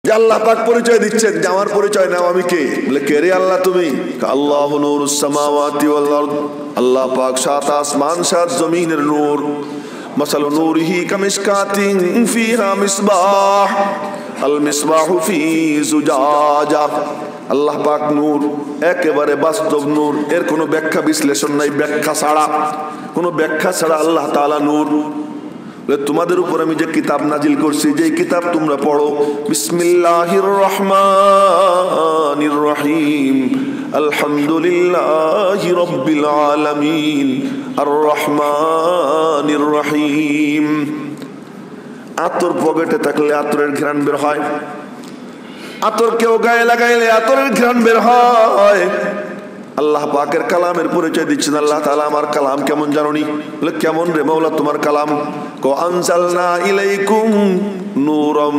যে আল্লাহ পাক পরিচয় দিচ্ছেন যে আমার পরিচয় নাও, আমি কে? বলে কে রে আল্লাহ তুমি? আল্লাহু নূরুস সামাওয়াতি ওয়াল আরদ, আল্লাহ পাক সাত আসমান সাত জমিনের নূর। মাসালু নূরিহি কামিশকাতিন ফিহা মিসবাহ, আল মিসবাহু ফি জুজাজা। আল্লাহ পাক নূর, একেবারে বাস্তব নূর, এর কোনো ব্যাখ্যা বিশ্লেষণ নাই, ব্যাখ্যা ছাড়া, কোনো ব্যাখ্যা ছাড়া আল্লাহ তাআলা নূর। তোমাদের উপর আমি যে কিতাব নাজিল করছি, যে কিতাব তোমরা পড়ো, বিসমিল্লাহির রহমানির রহিম, আলহামদুলিল্লাহি রাব্বিল আলামিন, আর রহমানির রহিম। আতর পকেটে থাকলে আতরের ঘ্রাণ বের হয়, আতর কেউ গায়ে লাগাইলে আতরের ঘ্রাণ বের হয়। আল্লাহ পাকের কালামের পরিচয় দিচ্ছেন, আল্লাহ তাআলা আমার কালাম কেমন জানোনি? বলে কেমন রে মাওলা তোমার কালাম? কো আনজালনা ইলাইকুম নূরাম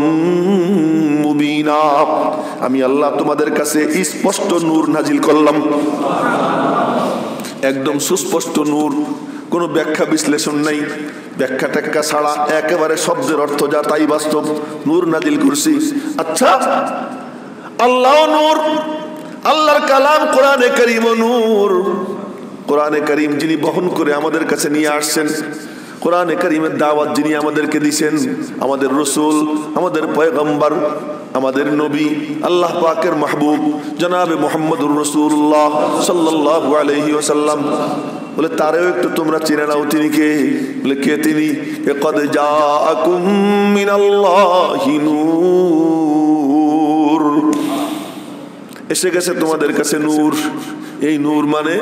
মুবিনা, আমি আল্লাহ তোমাদের কাছে স্পষ্ট নূর নাজিল করলাম, একদম সুস্পষ্ট নূর, কোনো ব্যাখ্যা বিশ্লেষণ নাই, ব্যাখ্যা ট্যাখ্যা ছাড়া একেবারে শব্দের অর্থ যা তাই বাস্তব নূর নাজিল করছি। আচ্ছা, আল্লাহ নূর, আল্লাহর কালাম কোরআনে কারীম নূর। কোরআনে কারীম যিনি বহন করে আমাদের কাছে নিয়ে আসছেন, কোরআনে কারীমের দাওয়াত যিনি আমাদেরকে দিয়েছেন, আমাদের রাসূল, আমাদের পয়গম্বর, আমাদের নবী, আল্লাহ পাকের মাহবুব জনাবে মুহাম্মদুর রাসূলুল্লাহ সাল্লাল্লাহু আলাইহি ওয়াসাল্লাম। বলে তারেও একটু তোমরা চিনে নাও, তিনি কে? বলে কে তিনি? কদ জাআকুম মিনাল্লাহি নূর, এসে গেছে তোমাদের কাছে নূর। এই নূর মানে,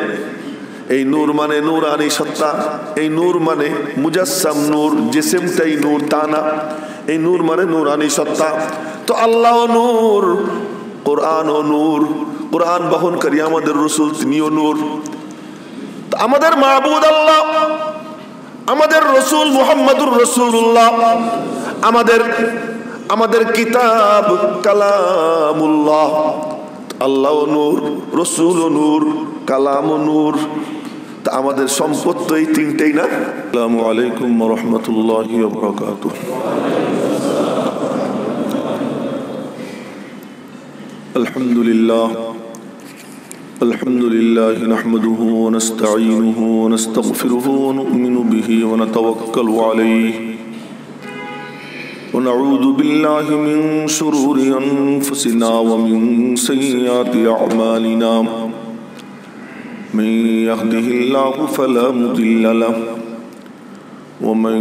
এই নূর মানে নূরানি সত্তা, এই নূর মানে মুজাসসাম নূর, জিসমটাই নূর তা না, এই নূর মানে নূরানি সত্তা। তো আল্লাহ নূর, কোরআন ও নূর, কোরআন বহনকারী আমাদের রাসূল তিনিও নূর। আমাদের মাবুদ আল্লাহ, আমাদের রাসূল মুহাম্মদুর রাসূলুল্লাহ, আমাদের কিতাব কালামুল্লাহ। আল্লাহ নূর, রাসূল নূর, কালাম নূর। তা আমাদের সম্পদ তো এই তিনটেই না। আসসালামু আলাইকুম ওয়া রাহমাতুল্লাহি ওয়া বারাকাতুহু। আলহামদুলিল্লাহ, আলহামদুলিল্লাহ নাহমাদুহু ওয়া নাস্তাঈনুহু ওয়া নাস্তাগফিরুহু ওয়া নু'মিনু বিহি ওয়া নাতাওয়াক্কালু আলাইহি ওয়া নাউযু বিল্লাহি মিন শুরুরি আনফুসিনা ওয়া মিন সাইয়্যাতি আ'মালিনা। মান ইয়াহদিহিল্লাহু ফালা মুদিল্লা লাহু ওয়া মান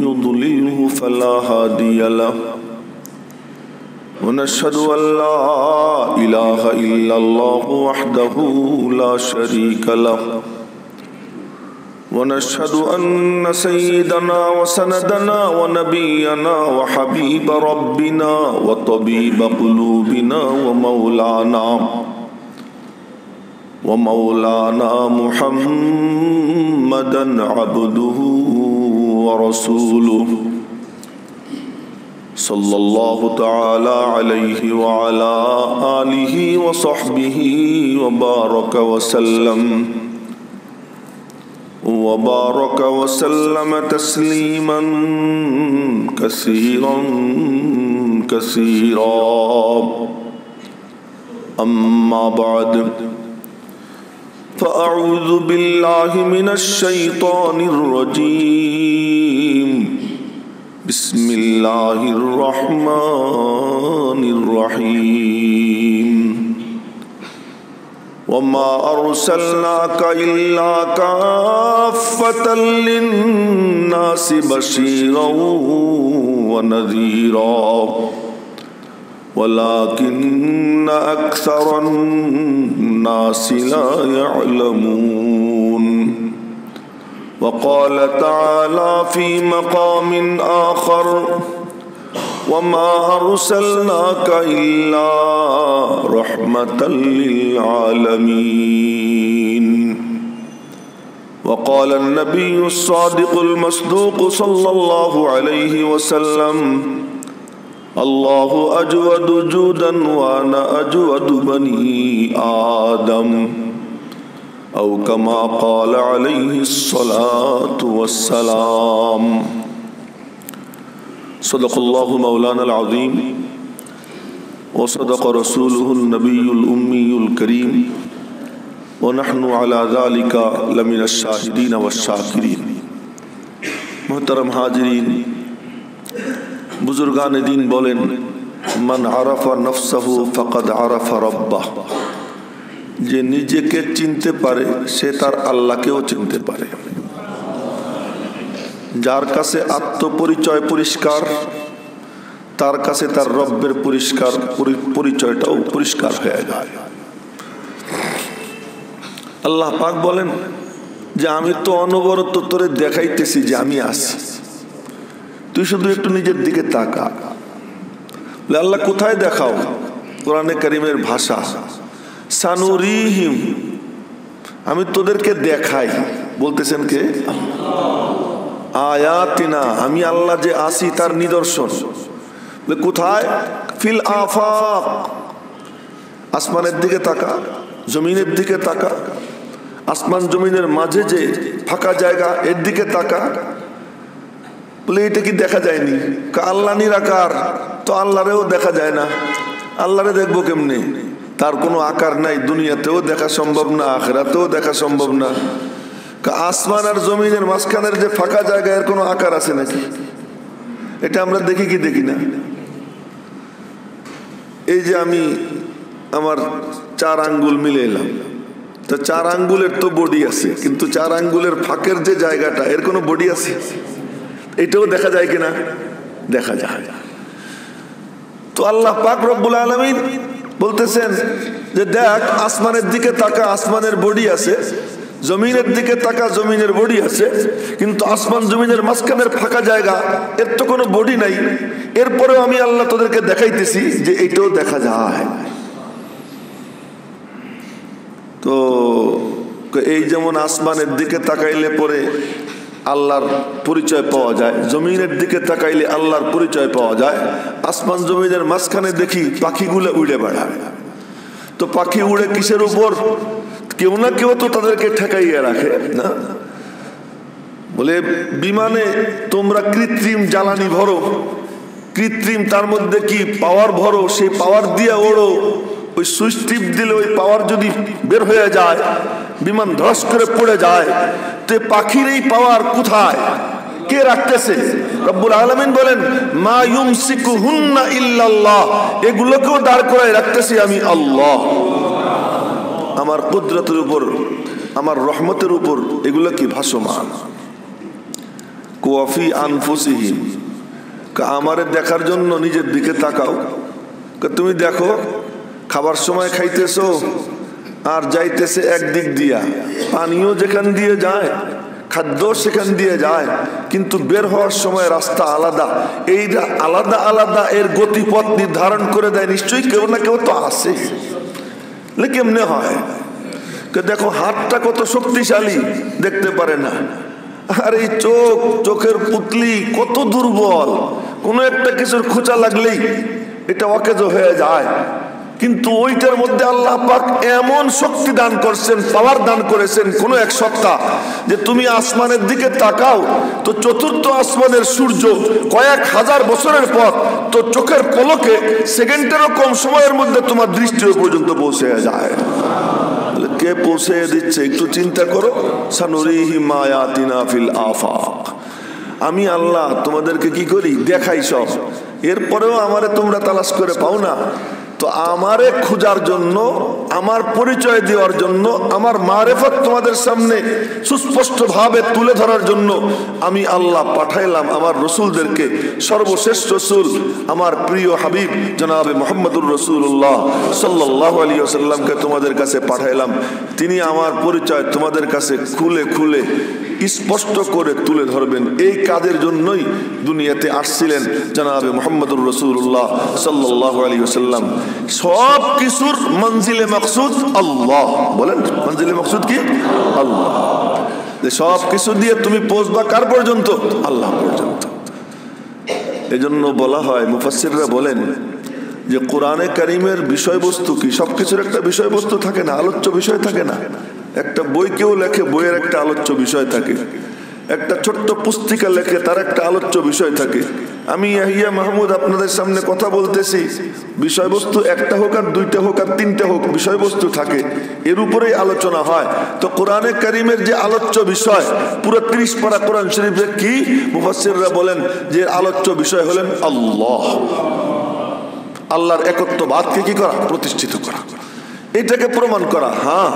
ইউদ্লিলহু ফালা হাদিয়া লাহু। ونشهد أن لا إله إلا الله وحده لا شريك له ونشهد أن سيدنا وسندنا ونبينا وحبيب ربنا وطبيب قلوبنا ومولانا محمدا عبده ورسوله صلى الله تعالى عليه وعلى آله وصحبه وبارك وسلم تسليما كثيرا كثيرا. أما بعد، فأعوذ بالله من الشيطان الرجيم. بسم الله الرحمن الرحيم. وما أرسلناك إلا كافة للناس بشيرا ونذيرا ولكن أكثر الناس لا يعلمون. وقال تعالى في مقام آخر: وما أرسلناك إلا رحمة للعالمين. وقال النبي الصادق المصدوق صلى الله عليه وسلم: الله أجود جودا وأنا أجود بني آدم، أو كما قال عليه الصلاة والسلام. صدق الله مولانا العظيم ওয়া সাদাকা রাসূলুহুন নবিয়্যুল উম্মিয়্যুল কারীম ওয়া নাহনু আলা যালিকা লামিনাশ শাহিদিন ওয়াশ শাকিরিন। মুহতারাম হাজিরিন, বুজুর্গানে দ্বীন বলেন, মান আরাফা নফসাহু ফাকাদ আরাফা রাব্বাহ। যে নিজেকে চিনতে পারে সে তার আল্লাহকেও চিনতে পারে। যার কাছে আত্মপরিচয় পরিষ্কার, তার কাছে তার রব্বের পরিচয়টাও পরিষ্কার হয়ে যায়। আল্লাহ পাক বলেন যে আমি তো অনবরত তোরে দেখাইতেছি যে আমি আছি, তুই শুধু একটু নিজের দিকে তাকা। আল্লাহ কোথায় দেখাও? কোরআনে কারীমের ভাষা, সানুরিহিম, আমি তোদেরকে দেখাই। বলতেছেন কে? আয়াতিনা, আমি আল্লাহ যে আসি তার নিদর্শন। কোথায়? ফিল আফাক, আসমানের দিকে তাকা, জমিনের দিকে তাকা, আসমান জমিনের মাঝে যে ফাঁকা জায়গা এর দিকে তাকা। বলে এটা কি দেখা যায়নি? আল্লাহ নিরাকার, তো আল্লাহরেও দেখা যায় না। আল্লাহরে দেখবো কেমনে? তার কোনো আকার নাই, দুনিয়াতেও দেখা সম্ভব না, আখিরাতেও দেখা সম্ভব না। আসমান আর জমিনের মাঝখানের যে ফাঁকা জায়গা, এর কোনো আকার আছে নাকি? এটা আমরা দেখি কি দেখি না? এই যে আমি আমার 4 আঙ্গুল মিলে এলাম, তো 4 আঙ্গুলের তো বডি আছে, কিন্তু 4 আঙ্গুলের ফাঁকের যে জায়গাটা, এর কোনো বডি আছে? এটাও দেখা যায় কিনা? দেখা যায়। তো আল্লাহ পাক রব্বুল আলামিন বলতেছেন যে দেখ, আসমানের দিকে তাকা, আসমানের বডি আছে, জমিনের দিকে তাকা, জমিনের বডি আছে, কিন্তু আসমান জমিনের মাঝখানের ফাঁকা জায়গা, এর তো কোনো বডি নাই। এরপরেও আমি আল্লাহ তোদেরকে দেখাইতেছি যে এটাও দেখা যায়। তো এই যেমন আসমানের দিকে তাকাইলে পরে আল্লাহর পরিচয় পাওয়া যায়, জমিনের দিকে তাকাইলে আল্লাহর পরিচয় পাওয়া যায়। আসমান জমিনের মাঝখানে দেখি পাখিগুলো উড়ে বেড়ায়। তো পাখি উড়ে কিসের উপর? কেউ না কেউ তো তাদেরকে ঠেকাইয়া রাখে না? বলে বিমানে তোমরা কৃত্রিম জ্বালানি ভরো, কৃত্রিম তার মধ্যে কি পাওয়ার ভরো, সেই পাওয়ার দিয়ে ওড়ো। ওই সুইচ টিপ দিলে ওই পাওয়ার যদি বের হয়ে যায়, বিমান ধস করে পড়ে যায়, তো পাখির এই পাওয়ার কোথায়? কে রাখতেছে? রব্বুল আলামিন বলেন, মা ইউমসিকুহুন্না ইল্লাল্লাহ, এগুলোকেও দাঁড় করায় রাখতেছি আমি আল্লাহ। আমার কুদরতের উপর, আমার রহমতের উপর এগুলো কি ভাসমান। কুয়াফি আনফুসিহিম, আমারে দেখার জন্য নিজের দিকে তাকাও। তুমি দেখো, খাবার সময় খাইতেছো আর যাইতেছে একদিক দিয়া, পানিও যেখান দিয়ে যায়, খাদ্য সেখান দিয়ে যায়, কিন্তু বের হওয়ার সময় রাস্তা আলাদা। এইটা আলাদা আলাদা, এর গতিপথ নির্ধারণ করে দেয় নিশ্চয়ই কেউ না কেউ তো আসে। কেমনে হয়? দেখো হাতটা কত শক্তিশালী, দেখতে পারে না। আর এই চোখের পুতলি কত দুর্বল, কোনো একটা কিছুর খোঁচা লাগলেই এটা অকেজো হয়ে যায়। কিন্তু ওইটার মধ্যে আল্লাহ পাক এমন শক্তি দান করছেন, পাওয়ার দান করেছেন, কোন এক সত্তা, যে তুমি আসমানের দিকে তাকাও তো চতুর্থ আসমানের সূর্য কয়েক হাজার বছরের পর তো চোখের পলকে সেকেন্ডেরও কম সময়ের মধ্যে তোমার দৃষ্টিও পর্যন্ত পৌঁছে যায়। কে পৌঁছে দিচ্ছে? একটু চিন্তা করো। সানুরিহিম আয়াতিনা ফিল আফাক, আমি আল্লাহ তোমাদেরকে কি করি? দেখাই সব। এরপরেও আমারে তোমরা তালাশ করে পাও না। তো আমারে খোঁজার জন্য, আমার পরিচয় দেওয়ার জন্য, আমার মারেফত তোমাদের সামনে সুস্পষ্ট ভাবে তুলে ধরার জন্য আমি আল্লাহ পাঠাইলাম আমার রসুলদেরকে। সর্বশ্রেষ্ঠ রসুল আমার প্রিয় হাবিব জনাবে মুহাম্মদুর রাসূলুল্লাহ সাল্লাল্লাহু আলাইহি ওয়াসাল্লামকে তোমাদের কাছে পাঠাইলাম। তিনি আমার পরিচয় তোমাদের কাছে খুলে খুলে স্পষ্ট করে তুলে ধরবেন। এই কাজের জন্যই দুনিয়াতে আসছিলেন জনাবে মুহাম্মদুর রাসূলুল্লাহ সাল্লাল্লাহু আলাইহি ওয়াসাল্লাম। সব কিছুর মঞ্জিলে মকসুদ আল্লাহ। বলেন, মঞ্জিলে মকসুদ কি? আল্লাহ। সব কিছু দিয়ে তুমি পৌঁছবা কার পর্যন্ত? আল্লাহ পর্যন্ত। এজন্য বলা হয়, মুফাসসিররা বলেন যে কোরআনে কারীমের বিষয়বস্তু কি? সবকিছুর একটা বিষয়বস্তু থাকে না, আলোচ্য বিষয় থাকে না। একটা বই কেউ লেখে, বইয়ের একটা আলোচ্য বিষয় থাকে। একটা ছোট্ট পুস্তিকা লেখে, তার একটা আলোচ্য বিষয় থাকে। আমি ইয়াহিয়া মাহমুদ আপনাদের সামনে কথা বলতেছি, বিষয়বস্তু একটা হোক আর দুইটা হোক আর তিনটা হোক, বিষয়বস্তু থাকে, এর উপরেই আলোচনা হয়। তো কোরআনে কারীমের যে আলোচ্য বিষয়, পুরো 30 পারা কোরআন শরীফে কি মুফাসসিররা বলেন যে আলোচ্য বিষয় হলেন আল্লাহ, আল্লাহর একত্ববাদকে কি করা, প্রতিষ্ঠিত করা, এটাকে প্রমাণ করা। হ্যাঁ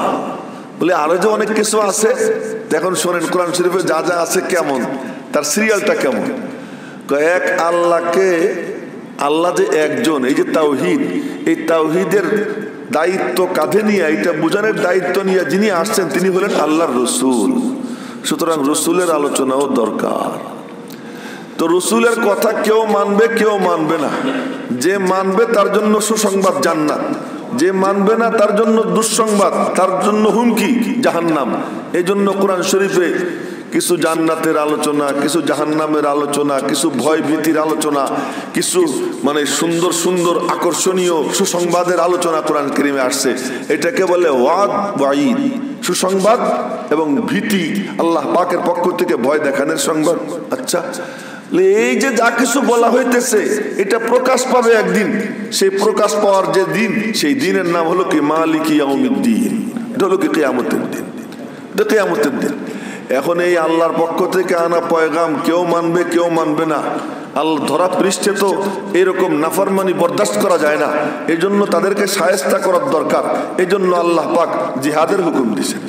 বলে আরো যে অনেক কিছু আছে, এখন শোনেন কোরআন শরীফে যা যা আছে কেমন, তার সিরিয়ালটা কেমন। এক আল্লাহকে, আল্লাহ যে একজন, এই যে তাওহীদ, এই তাওহীদের দায়িত্ব কাঁধে নিয়ে, এটা বোঝানোর দায়িত্ব নিয়ে যিনি আসছেন তিনি হলেন আল্লাহর রসুল। সুতরাং রসুলের আলোচনাও দরকার। তো রসুলের কথা কেউ মানবে কেউ মানবে না, যে মানবে তার জন্য সুসংবাদ জান্নাত, যে মানবে না তার জন্য দুঃসংবাদ, তার জন্য হুমকি জাহান্নাম। এই জন্য কোরআন শরীফে কিছু জান্নাতের আলোচনা, কিছু জাহান্নামের আলোচনা, কিছু ভয় ভীতির আলোচনা, কিছু মানে সুন্দর সুন্দর আকর্ষণীয় সুসংবাদের আলোচনা কোরআন কারীমে আসছে। এটাকে বলে ওয়াদ ওয়াঈদ, সুসংবাদ এবং ভীতি, আল্লাহ পাকের পক্ষ থেকে ভয় দেখানোর সংবাদ। আচ্ছা, এই যে যা কিছু বলা হইতেছে এটা প্রকাশ পাবে একদিন, সেই প্রকাশ পাওয়ার যে দিন, সেই দিনের নাম হলো কি মালিকি ইয়াউমিদ্দিন। এটা হলো কি কিয়ামতের দিন, এটা কিয়ামতের দিন। এখন এই আল্লাহর পক্ষ থেকে আনা পয়গাম কেউ মানবে কেউ মানবে না। আল্লাহ ধরা পৃষ্ঠে তো এরকম নাফরমানি বরদাস্ত করা যায় না, এই জন্য তাদেরকে শায়েস্তা করার দরকার। এই জন্য আল্লাহ পাক জিহাদের হুকুম দিয়েছেন।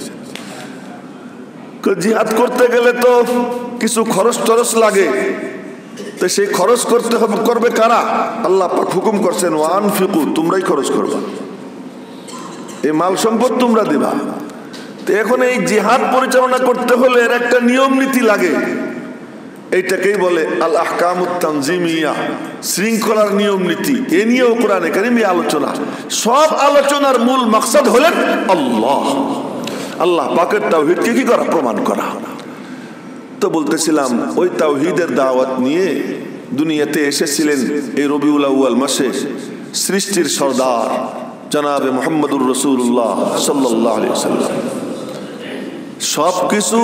জিহাদ করতে গেলে তো কিছু খরচ টরচ লাগে, তো সেই খরচ করতে হবে, করবে কারা? আল্লাহ পাক হুকুম করছেন ওয়ানফিকু, তোমরাই খরচ করবা, এই মাল সম্পদ তোমরা দিবা। তো এখন এই জিহাদ পরিচালনা করতে হলে এর একটা নিয়ম নীতি লাগে, এইটাকেই বলে আল আহকামুত তানজিমিয়া, শৃঙ্খলার নিয়ম নীতি। এ নিয়েও কোরআনে কারীমে আলোচনা। সব আলোচনার মূল মাকসাদ হলেন আল্লাহ, আল্লাহ পাকের তাওহীদকে কি করা, প্রমাণ করা। তো বলতেছিলাম ওই তাওহীদের দাওয়াত নিয়ে দুনিয়াতে এসেছিলেন এই রবিউল আউয়াল মাসে সৃষ্টির সর্দার জনাবে মুহাম্মদুর রাসূলুল্লাহ সাল্লাল্লাহু আলাইহি ওয়াসাল্লাম। সবকিছু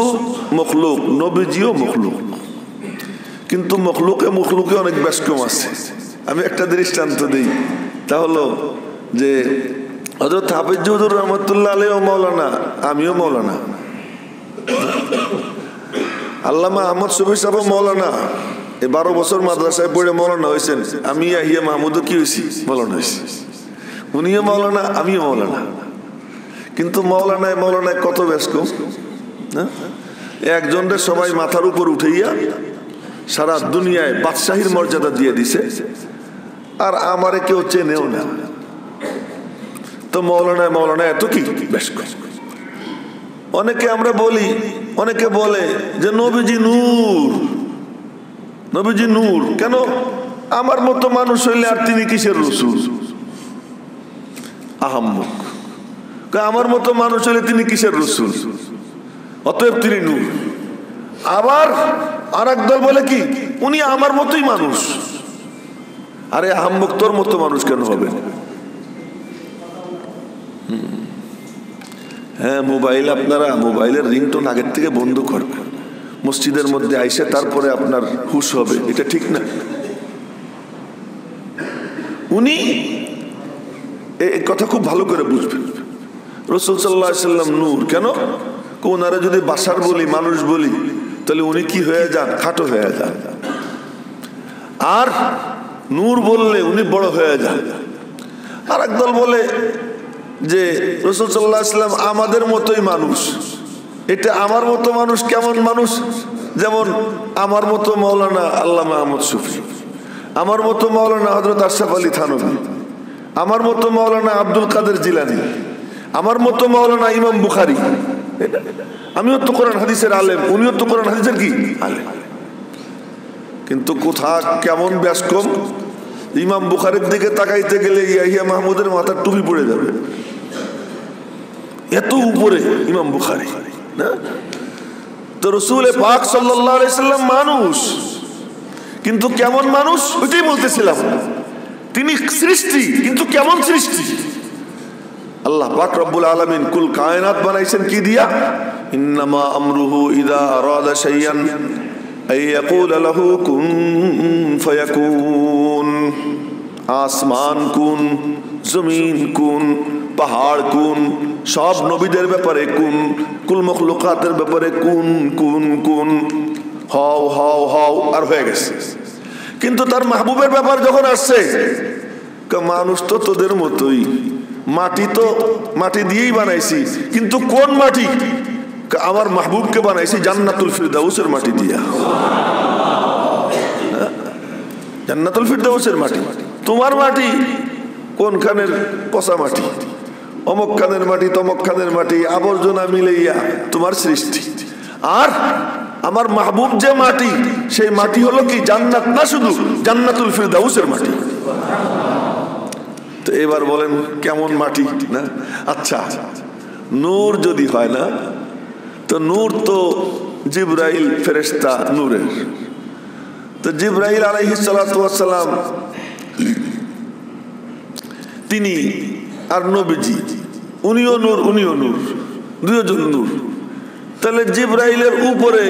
মখলুক, নবীজিও মখলুক, কিন্তু মখলুকে অনেক ব্যস্কম আছে। আমি একটা দৃষ্টান্ত দিই, তা হলো যে হযরত হাফিজ হুজুর রহমাতুল্লাহ আলাইহি মাওলানা, আমিও মাওলানা, আল্লামা আহমদ শফি সাহেব মাওলানা, 12 বছর মাদ্রাসায় পড়ে মাওলানা হয়েছেন। আমি ইয়াহিয়া মাহমুদও কি হয়েছি, মাওলানা হয়েছি। উনিও মাওলানা, আমিও মাওলানা, কিন্তু মাওলানায় কত ব্যস্ত। একজনের সবাই মাথার উপর উঠাইয়া সারা দুনিয়ায় বাদশাহীর মর্যাদা দিয়ে দিছে, আর আমারে কেউ চেনেও না। তো মাওলানা এত কি ব্যস্ত। অনেকে আমরা বলি, অনেকে বলে যে নবীজি নূর, নবীজি নূর। কেন? আমার মতো মানুষ হইলে আর তিনি কিসের রাসূল? আহাম্মক, আমার মতো মানুষ হইলে তিনি কিসের রাসূল? অতএব তিনি নূর। আবার আর একদল বলে কি, উনি আমার মতোই মানুষ। আরে আহাম্মক, তোর মতো মানুষ কেন হবে? হ্যাঁ, মোবাইল, আপনারা মোবাইলের রিংটোন আগের থেকে বন্ধ করবেন। মসজিদের মধ্যে আইসে তারপরে আপনার হুশ হবে, এটা ঠিক না। উনি এই কথা খুব ভালো করে বুঝবেন। রাসূল সাল্লাল্লাহু আলাইহি ওয়াসাল্লাম নূর। কেন? ওনারা যদি বাশার বলি, মানুষ বলি, তাহলে উনি কি হয়ে যান? খাটো হয়ে যান। আর নূর বললে উনি বড় হয়ে যান। আর একদল বলে যে রাসূল সাল্লাল্লাহু আলাইহি ওয়াসাল্লাম আমাদের মতোই মানুষ। এটা আমার মতো মানুষ কেমন মানুষ? যেমন আমার মতো মাওলানা আল্লামা আহমদ শফি, আমার মতো মাওলানা হযরত আশরাফ আলী থানভী, আমার মতো মাওলানা আব্দুল কাদের জিলানী, আমার মতো মাওলানা ইমাম বুখারী। আমিও তো কোরআন হাদিসের আলেম, উনিও তো কোরআন হাদিসের কি আলেম। কিন্তু কোথা কেমন ব্যস্কম। ইমাম বুখারীর দিকে তাকাইতে গেলে ইয়াহিয়া মাহমুদের মাথার টুপি পড়ে যাবে, এত উপরে ইমাম বুখারী না। তো রাসূল পাক সাল্লাল্লাহু আলাইহি সাল্লাম মানুষ, কিন্তু কেমন মানুষ ওইটাই বলতেছিলাম। তিনি সৃষ্টি, কিন্তু কেমন সৃষ্টি? আল্লাহ পাক রব্বুল আলামিন কুল কায়নাত বানাইছেন কি দিয়া? ইন্নামা আমরুহু ইযা আরাদা শাইআন আই ইয়াকুলা লাহু কুন ফায়াকুন। আসমান কুন, জমিন কুন, পাহাড় কুন, সব নবীদের ব্যাপারে কুন, কুল মখলুকাতের ব্যাপারে কুন কুন কুন, হও হও হও, আর হয়ে গেছে। কিন্তু তার মাহবুবের ব্যাপার যখন আসছে, মানুষ তো তোদের মতোই, মাটি তো মাটি দিয়েই বানাইছি, কিন্তু কোন মাটি? আমার মাহবুবকে বানাইছি জান্নাতুল ফিরদাউসের মাটি দিয়া। জান্নাতুল ফিরদাউসের মাটি। তোমার মাটি কোনখানের পচা মাটি, অমুক খানের মাটি, তমক খানের মাটি, আবর্জনা মিলাইয়া তোমার সৃষ্টি। আর আমার মাহবুব যে মাটি, সেই মাটি হলো কি জান্নাত না, শুধু জান্নাতুল ফিরদাউসের মাটি। তো এবার বলেন কেমন মাটি না? আচ্ছা, নূর যদি হয় না, তো নূর তো জিবরাইল ফেরেশতা নূরের। তো জিবরাইল আলাইহিস সালাতু ওয়াস সালাম তিনি, আর নবীজি উনিও নূর, উনিও নূর, দুইজন নূর। তাহলে জিবরাইলের উপরে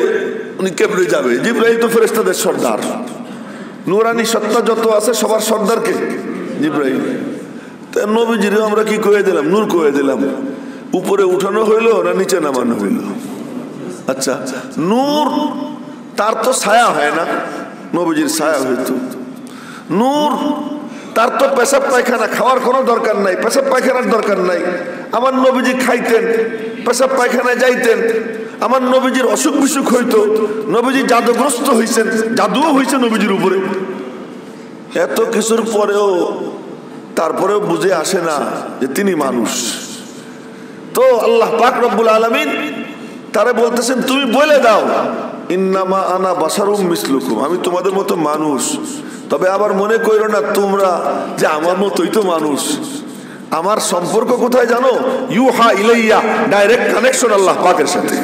উনি কেমনে যাবে? জিবরাইল তো ফেরেশতাদের সর্দার, নূরানি সত্তা যত আছে সবার সর্দার কে? জিবরাইল। তা নবীজিরও আমরা কি কয়ে দিলাম? নূর কয়ে দিলাম। উপরে উঠানো হইলো না নিচে নামানো হইলো? আচ্ছা, নূর তার তো ছায়া হয় না, নবীজির ছায়া হইতো। নূর তার তো পেশাব পায়খানা, খাওয়ার কোনো দরকার নাই, পেশাব পায়খানার দরকার নাই। আমার নবীজি খাইতেন, পেশাব পায়খানায় যাইতেন, আমার নবীজির অসুখ বিসুখ হইতো, নবীজি জাদুগ্রস্ত হইছেন, জাদুও হইছে নবীজির উপরে। এত কিছুর পরেও তারপরেও বুঝে আসে না যে তিনি মানুষ। তো আল্লাহ পাক রব্বুল আলামিন তারে বলতেছেন, তুমি বলে দাও ইন্নামা আনা বাশারুম মিসলুকুম, আমি তোমাদের মতো মানুষ। তবে আবার মনে করো না তোমরা যে আমার মতোই তো মানুষ। আমার সম্পর্ক কোথায় জানো? ইউহা ইলাইয়া, ডাইরেক্ট কানেকশন আল্লাহ পাকের সাথে।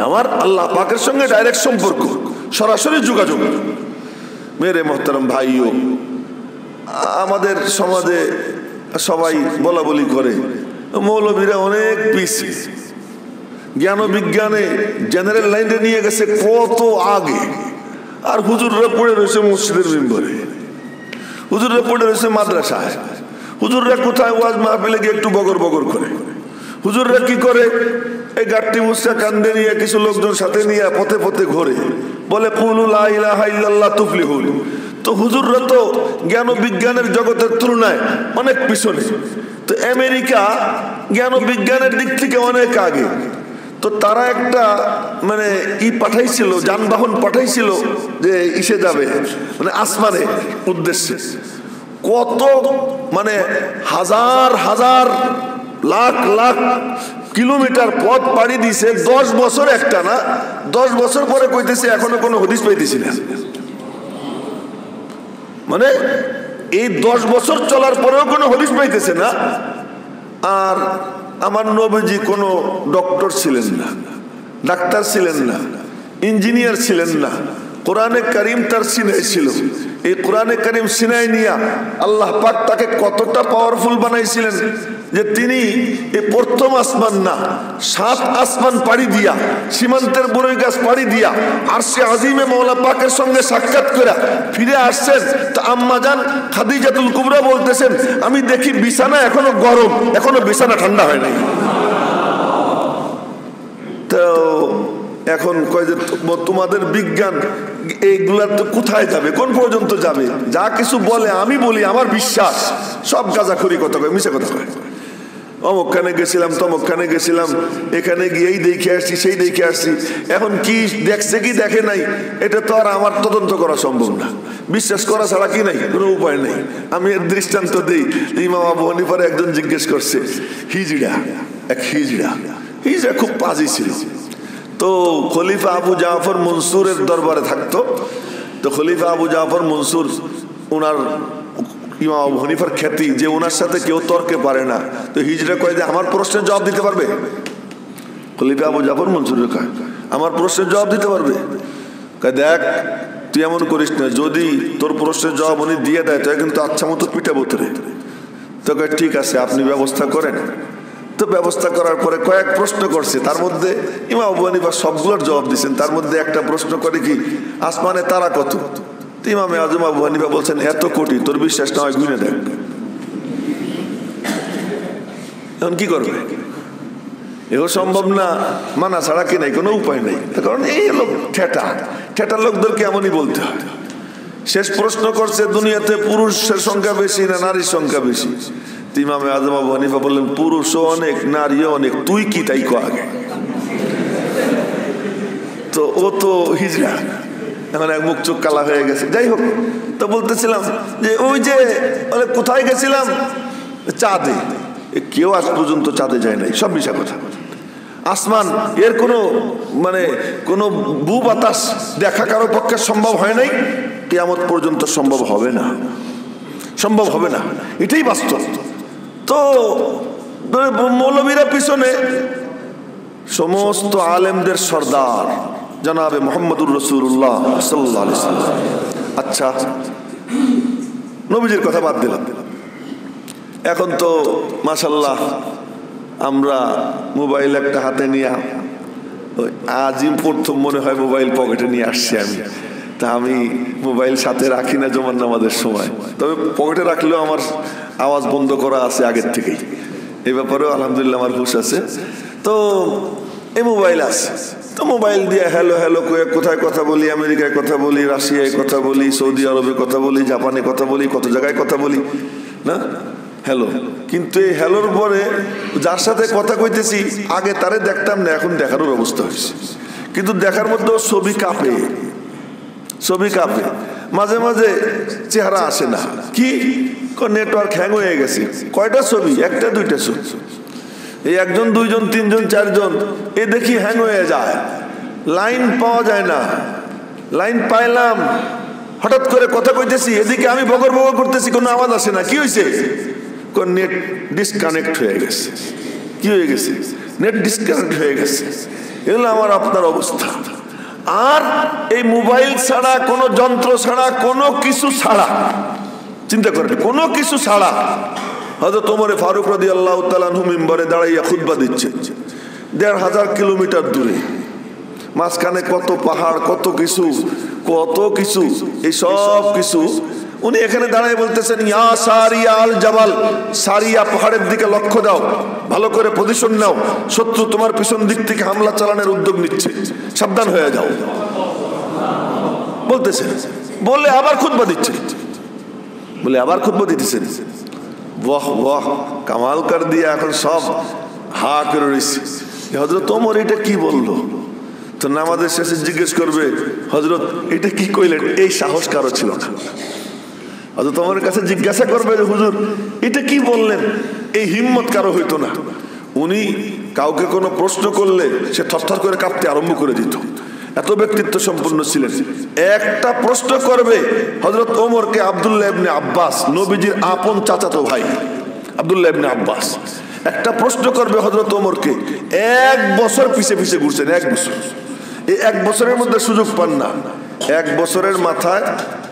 আমার আল্লাহ পাকের সঙ্গে ডাইরেক্ট সম্পর্ক, সরাসরি যোগাযোগ। মেরে মোহতারাম ভাইও, আমাদের সমাজে সবাই বলা বলি করে মৌলবীরা অনেক পিছিয়ে, জ্ঞান বিজ্ঞানে জেনারেল লাইনে নিয়ে গেছে কত আগে, আর হুজুররা পড়ে রয়েছে মসজিদের মেম্বরে, হুজুররা পড়ে রয়েছে মাদ্রাসায়, হুজুররা কোথায় ওয়াজ মাহফিলে গিয়ে একটু বগর বগর করে। হুজুররা কি করে? এই গাট্টি মুসা কান্দে নিয়ে কিছু লোকজন সাথে নিয়ে পথে পথে ঘোরে, বলে কুলু লা ইলাহা ইল্লাল্লাহ তুফলিহুন। তো হুজুররা তো জ্ঞান বিজ্ঞানের জগতের তুলনায় অনেক পিছনে। তো আমেরিকা জ্ঞান বিজ্ঞানের দিক থেকে অনেক আগে। তো তারা একটা মানে পাঠাইছিল, যানবাহন পাঠাইছিল যে ইসে যাবে, মানে আসমানে উদ্দেশ্যে। কত মানে হাজার হাজার লাখ লাখ কিলোমিটার পথ পাড়ি দিছে, 10 বছর একটা না, 10 বছর পরে কইতেছে এখনো কোনো হদিস পাইতেছি না। মানে এই 10 বছর চলার পরেও কোনো হদিস পাইতেছে না। আর আমার নবীজি কোনো ডক্টর ছিলেন না, ডাক্তার ছিলেন না, ইঞ্জিনিয়ার ছিলেন না, কোরআনে কারিম তার সিনাই ছিল। এই কোরআনে কারিম সিনাই নিয়া আল্লাহ পাক তাকে কতটা পাওয়ারফুল বানাইছিলেন যে তিনি এই প্রথম আসমান না, 7 আসমান পাড়ি দিয়া, সীমান্তের বড়ই গাছ পাড়ি দিয়া, আরশে আজিমে মাওলা পাকের সঙ্গে সাক্ষাৎ করে ফিরে আসছেন। তা আম্মা জান খাদিজাতুল কুবরা বলতেছেন, আমি দেখি বিছানা এখনো গরম, এখনো বিছানা ঠান্ডা হয় নাই। তো এখন কয় যে তোমাদের বিজ্ঞান এইগুলা তো কোথায় যাবে, কোন পর্যন্ত যাবে? যা কিছু বলে আমি বলি, আমার বিশ্বাস সব গাঁজাখুরি কথা কয়, মিশা কথা কয়। অমুকখানে গেছিলাম, তমুকখানে গেছিলাম, এখানে গিয়েই দেখে আসছি, সেই দেখে আসছি। এখন কি দেখছে কি দেখে নাই, এটা তো আর আমার তদন্ত করা সম্ভব না। বিশ্বাস করা ছাড়া কি নাই, কোনো উপায় নেই। আমি এর দৃষ্টান্ত দিই। ইমাম আবু হানিফার একজন জিজ্ঞেস করছে, হিজড়া খুব পাজি ছিল। তো খলিফা আবু জাফর মনসুরের দরবারে থাকতো। তো খলিফা আবু জাফর মনসুর ওনার ইমাম আবু হানিফার খ্যাতি যে ওনার সাথে কেউ তর্কে পারে না। তো হিজড়া কয় যে আমার প্রশ্নের জবাব দিতে পারবে? খলিফা আবু জাফর মনসুরের কয় আমার প্রশ্নের জবাব দিতে পারবে? কয় দেখ তুই এমন করিস না, যদি তোর প্রশ্নের জবাব উনি দিয়ে দেয় তাই কিন্তু আচ্ছা মতো পিটাবো তোরে। তো ঠিক আছে আপনি ব্যবস্থা করেন। তো ব্যবস্থা করার পরে কয়েক প্রশ্ন করছে, তার মধ্যে ইমাম আবু হানিফা সবগুলোর জবাব দিচ্ছেন। তার মধ্যে একটা প্রশ্ন করে কি, আসমানে তারা কত? ইমামে আজম আবু হানিফা বলছেন এত কোটি, তোর বিশ্বাস না হয় গুনে দেখ। এখন কি করবে? এও সম্ভব না, মানা ছাড়া কি নাই, কোনো উপায় নেই। কারণ এই লোক ঠেটা লোকদেরকে এমনই বলতে হয়। শেষ প্রশ্ন করছে দুনিয়াতে পুরুষের সংখ্যা বেশি না নারীর সংখ্যা বেশি? ইমামে আজম আবু হানিফা বললেন পুরুষও অনেক নারীও অনেক, তুই কি তাই কো আগে। তো ও তো হিজড়া, এখন এক মুখ চোখ কালা হয়ে গেছে। যাই হোক, তো বলতেছিলাম যে ওই যে কোথায় গেছিলাম, চাঁদে। কেউ আজ পর্যন্ত চাঁদে যায় নাই, সব মিশা কথা। আসমান এর কোনো কোনো বু বাতাস দেখা কারো পক্ষে সম্ভব হয় নাই, কিয়ামত পর্যন্ত সম্ভব হবে না, সম্ভব হবে না, এটাই বাস্তব। তো মৌলবীরা পিছনে সমস্ত আলেমদের সর্দার জনাবে মুহাম্মদুর রাসূলুল্লাহ সাল্লাল্লাহু আলাইহি ওয়াসাল্লাম। আচ্ছা, নবীজির কথা বাদ দিলাম। এখন তো মাশাআল্লাহ আমরা মোবাইল একটা হাতে নিয়ে, আজই প্রথম মনে হয় মোবাইল পকেটে নিয়ে আসছি আমি। তা আমি মোবাইল সাথে রাখি না জুমার নামাজের সময়, তবে পকেটে রাখলেও আমার আওয়াজ বন্ধ করা আছে আগের থেকেই। এই ব্যাপারেও আলহামদুলিল্লাহ আমার হুঁশ আছে। তো এই মোবাইল আছে, তো মোবাইল দিয়ে হ্যালো হ্যালো করে কোথায় কথা বলি, আমেরিকায় কথা বলি, রাশিয়ায় কথা বলি, সৌদি আরবে কথা বলি, জাপানে কথা বলি, কত জায়গায় কথা বলি না, হ্যালো। কিন্তু এই হ্যালোর পরে যার সাথে কথা কইতেছি আগে তারে দেখতাম না, এখন দেখারও ব্যবস্থা হয়েছে। কিন্তু দেখার মধ্যেও ছবি কাঁপে, ছবি কাঁপে, মাঝে মাঝে চেহারা আসে না। কি নেটওয়ার্ক হ্যাং হয়ে গেছে। কয়টা ছবি? একটা দুইটা ছবি। এই একজন দুইজন তিনজন চারজন এ দেখি হ্যাং হয়ে যায়, লাইন পাওয়া যায় না। লাইন পাইলাম, হঠাৎ করে কথা কইতেছি, এদিকে আমি বগর বগর করতেছি, কোনো আওয়াজ আসে না। কি হয়েছে? নেট ডিসকানেক্ট হয়ে গেছে। কি হয়ে গেছে? নেট ডিসকানেক্ট হয়ে গেছে। এগুলো আমার আপনার অবস্থা। আর এই মোবাইল ছাড়া, কোনো যন্ত্র ছাড়া, কোনো কিছু ছাড়া, চিন্তা করেন, কোনো কিছু ছাড়া হযরত ওমর ফারুক রাদিয়াল্লাহু তাআলা আনহু মিম্বরে দাঁড়াইয়া খুতবা দিচ্ছে ১৫০০ কিলোমিটার দূরে, মাঝখানে কত পাহাড়, কত কিছু, এই সব কিছু উনি এখানে দাঁড়ায় বলতেছেন, ইয়া সারিয়া আল জাবাল, সারিয়া পাহাড়ের দিকে লক্ষ্য দাও, ভালো করে পজিশন নাও, শত্রু তোমার পিছন দিক থেকে হামলা চালানোর উদ্যোগ নিচ্ছে, সাবধান হয়ে যাও বলতেছেন। বলে আবার খুতবা দিতেছেন। বাহ বাহ, কামাল কর দিয়া। এখন সব হা করে রয়েছে, হযরত ওমর এটা কি বললো? তো নামাজের শেষে জিজ্ঞেস করবে, হযরত এটা কি কইলেন? এই সাহস কারো ছিল না। হযরত ওমরের কাছে জিজ্ঞাসা করবে যে হুজুর এটা কি বললেন, এই হিম্মত কারো হইতো না। উনি কাউকে কোনো প্রশ্ন করলে সে থরথর করে কাঁপতে আরম্ভ করে দিত, এত ব্যক্তিত্ব সম্পন্ন ছিলেন। একটা প্রশ্ন করবে হযরত ওমরকে আব্দুল্লাহ ইবনে আব্বাস, নবীজির আপন চাচাতো ভাই আব্দুল্লাহ ইবনে আব্বাস, একটা প্রশ্ন করবে হযরত ওমরকে, 1 বছর পিছে ঘুরছেন, 1 বছর। এই 1 বছরের মধ্যে সুযোগ পান না। 1 বছরের মাথায়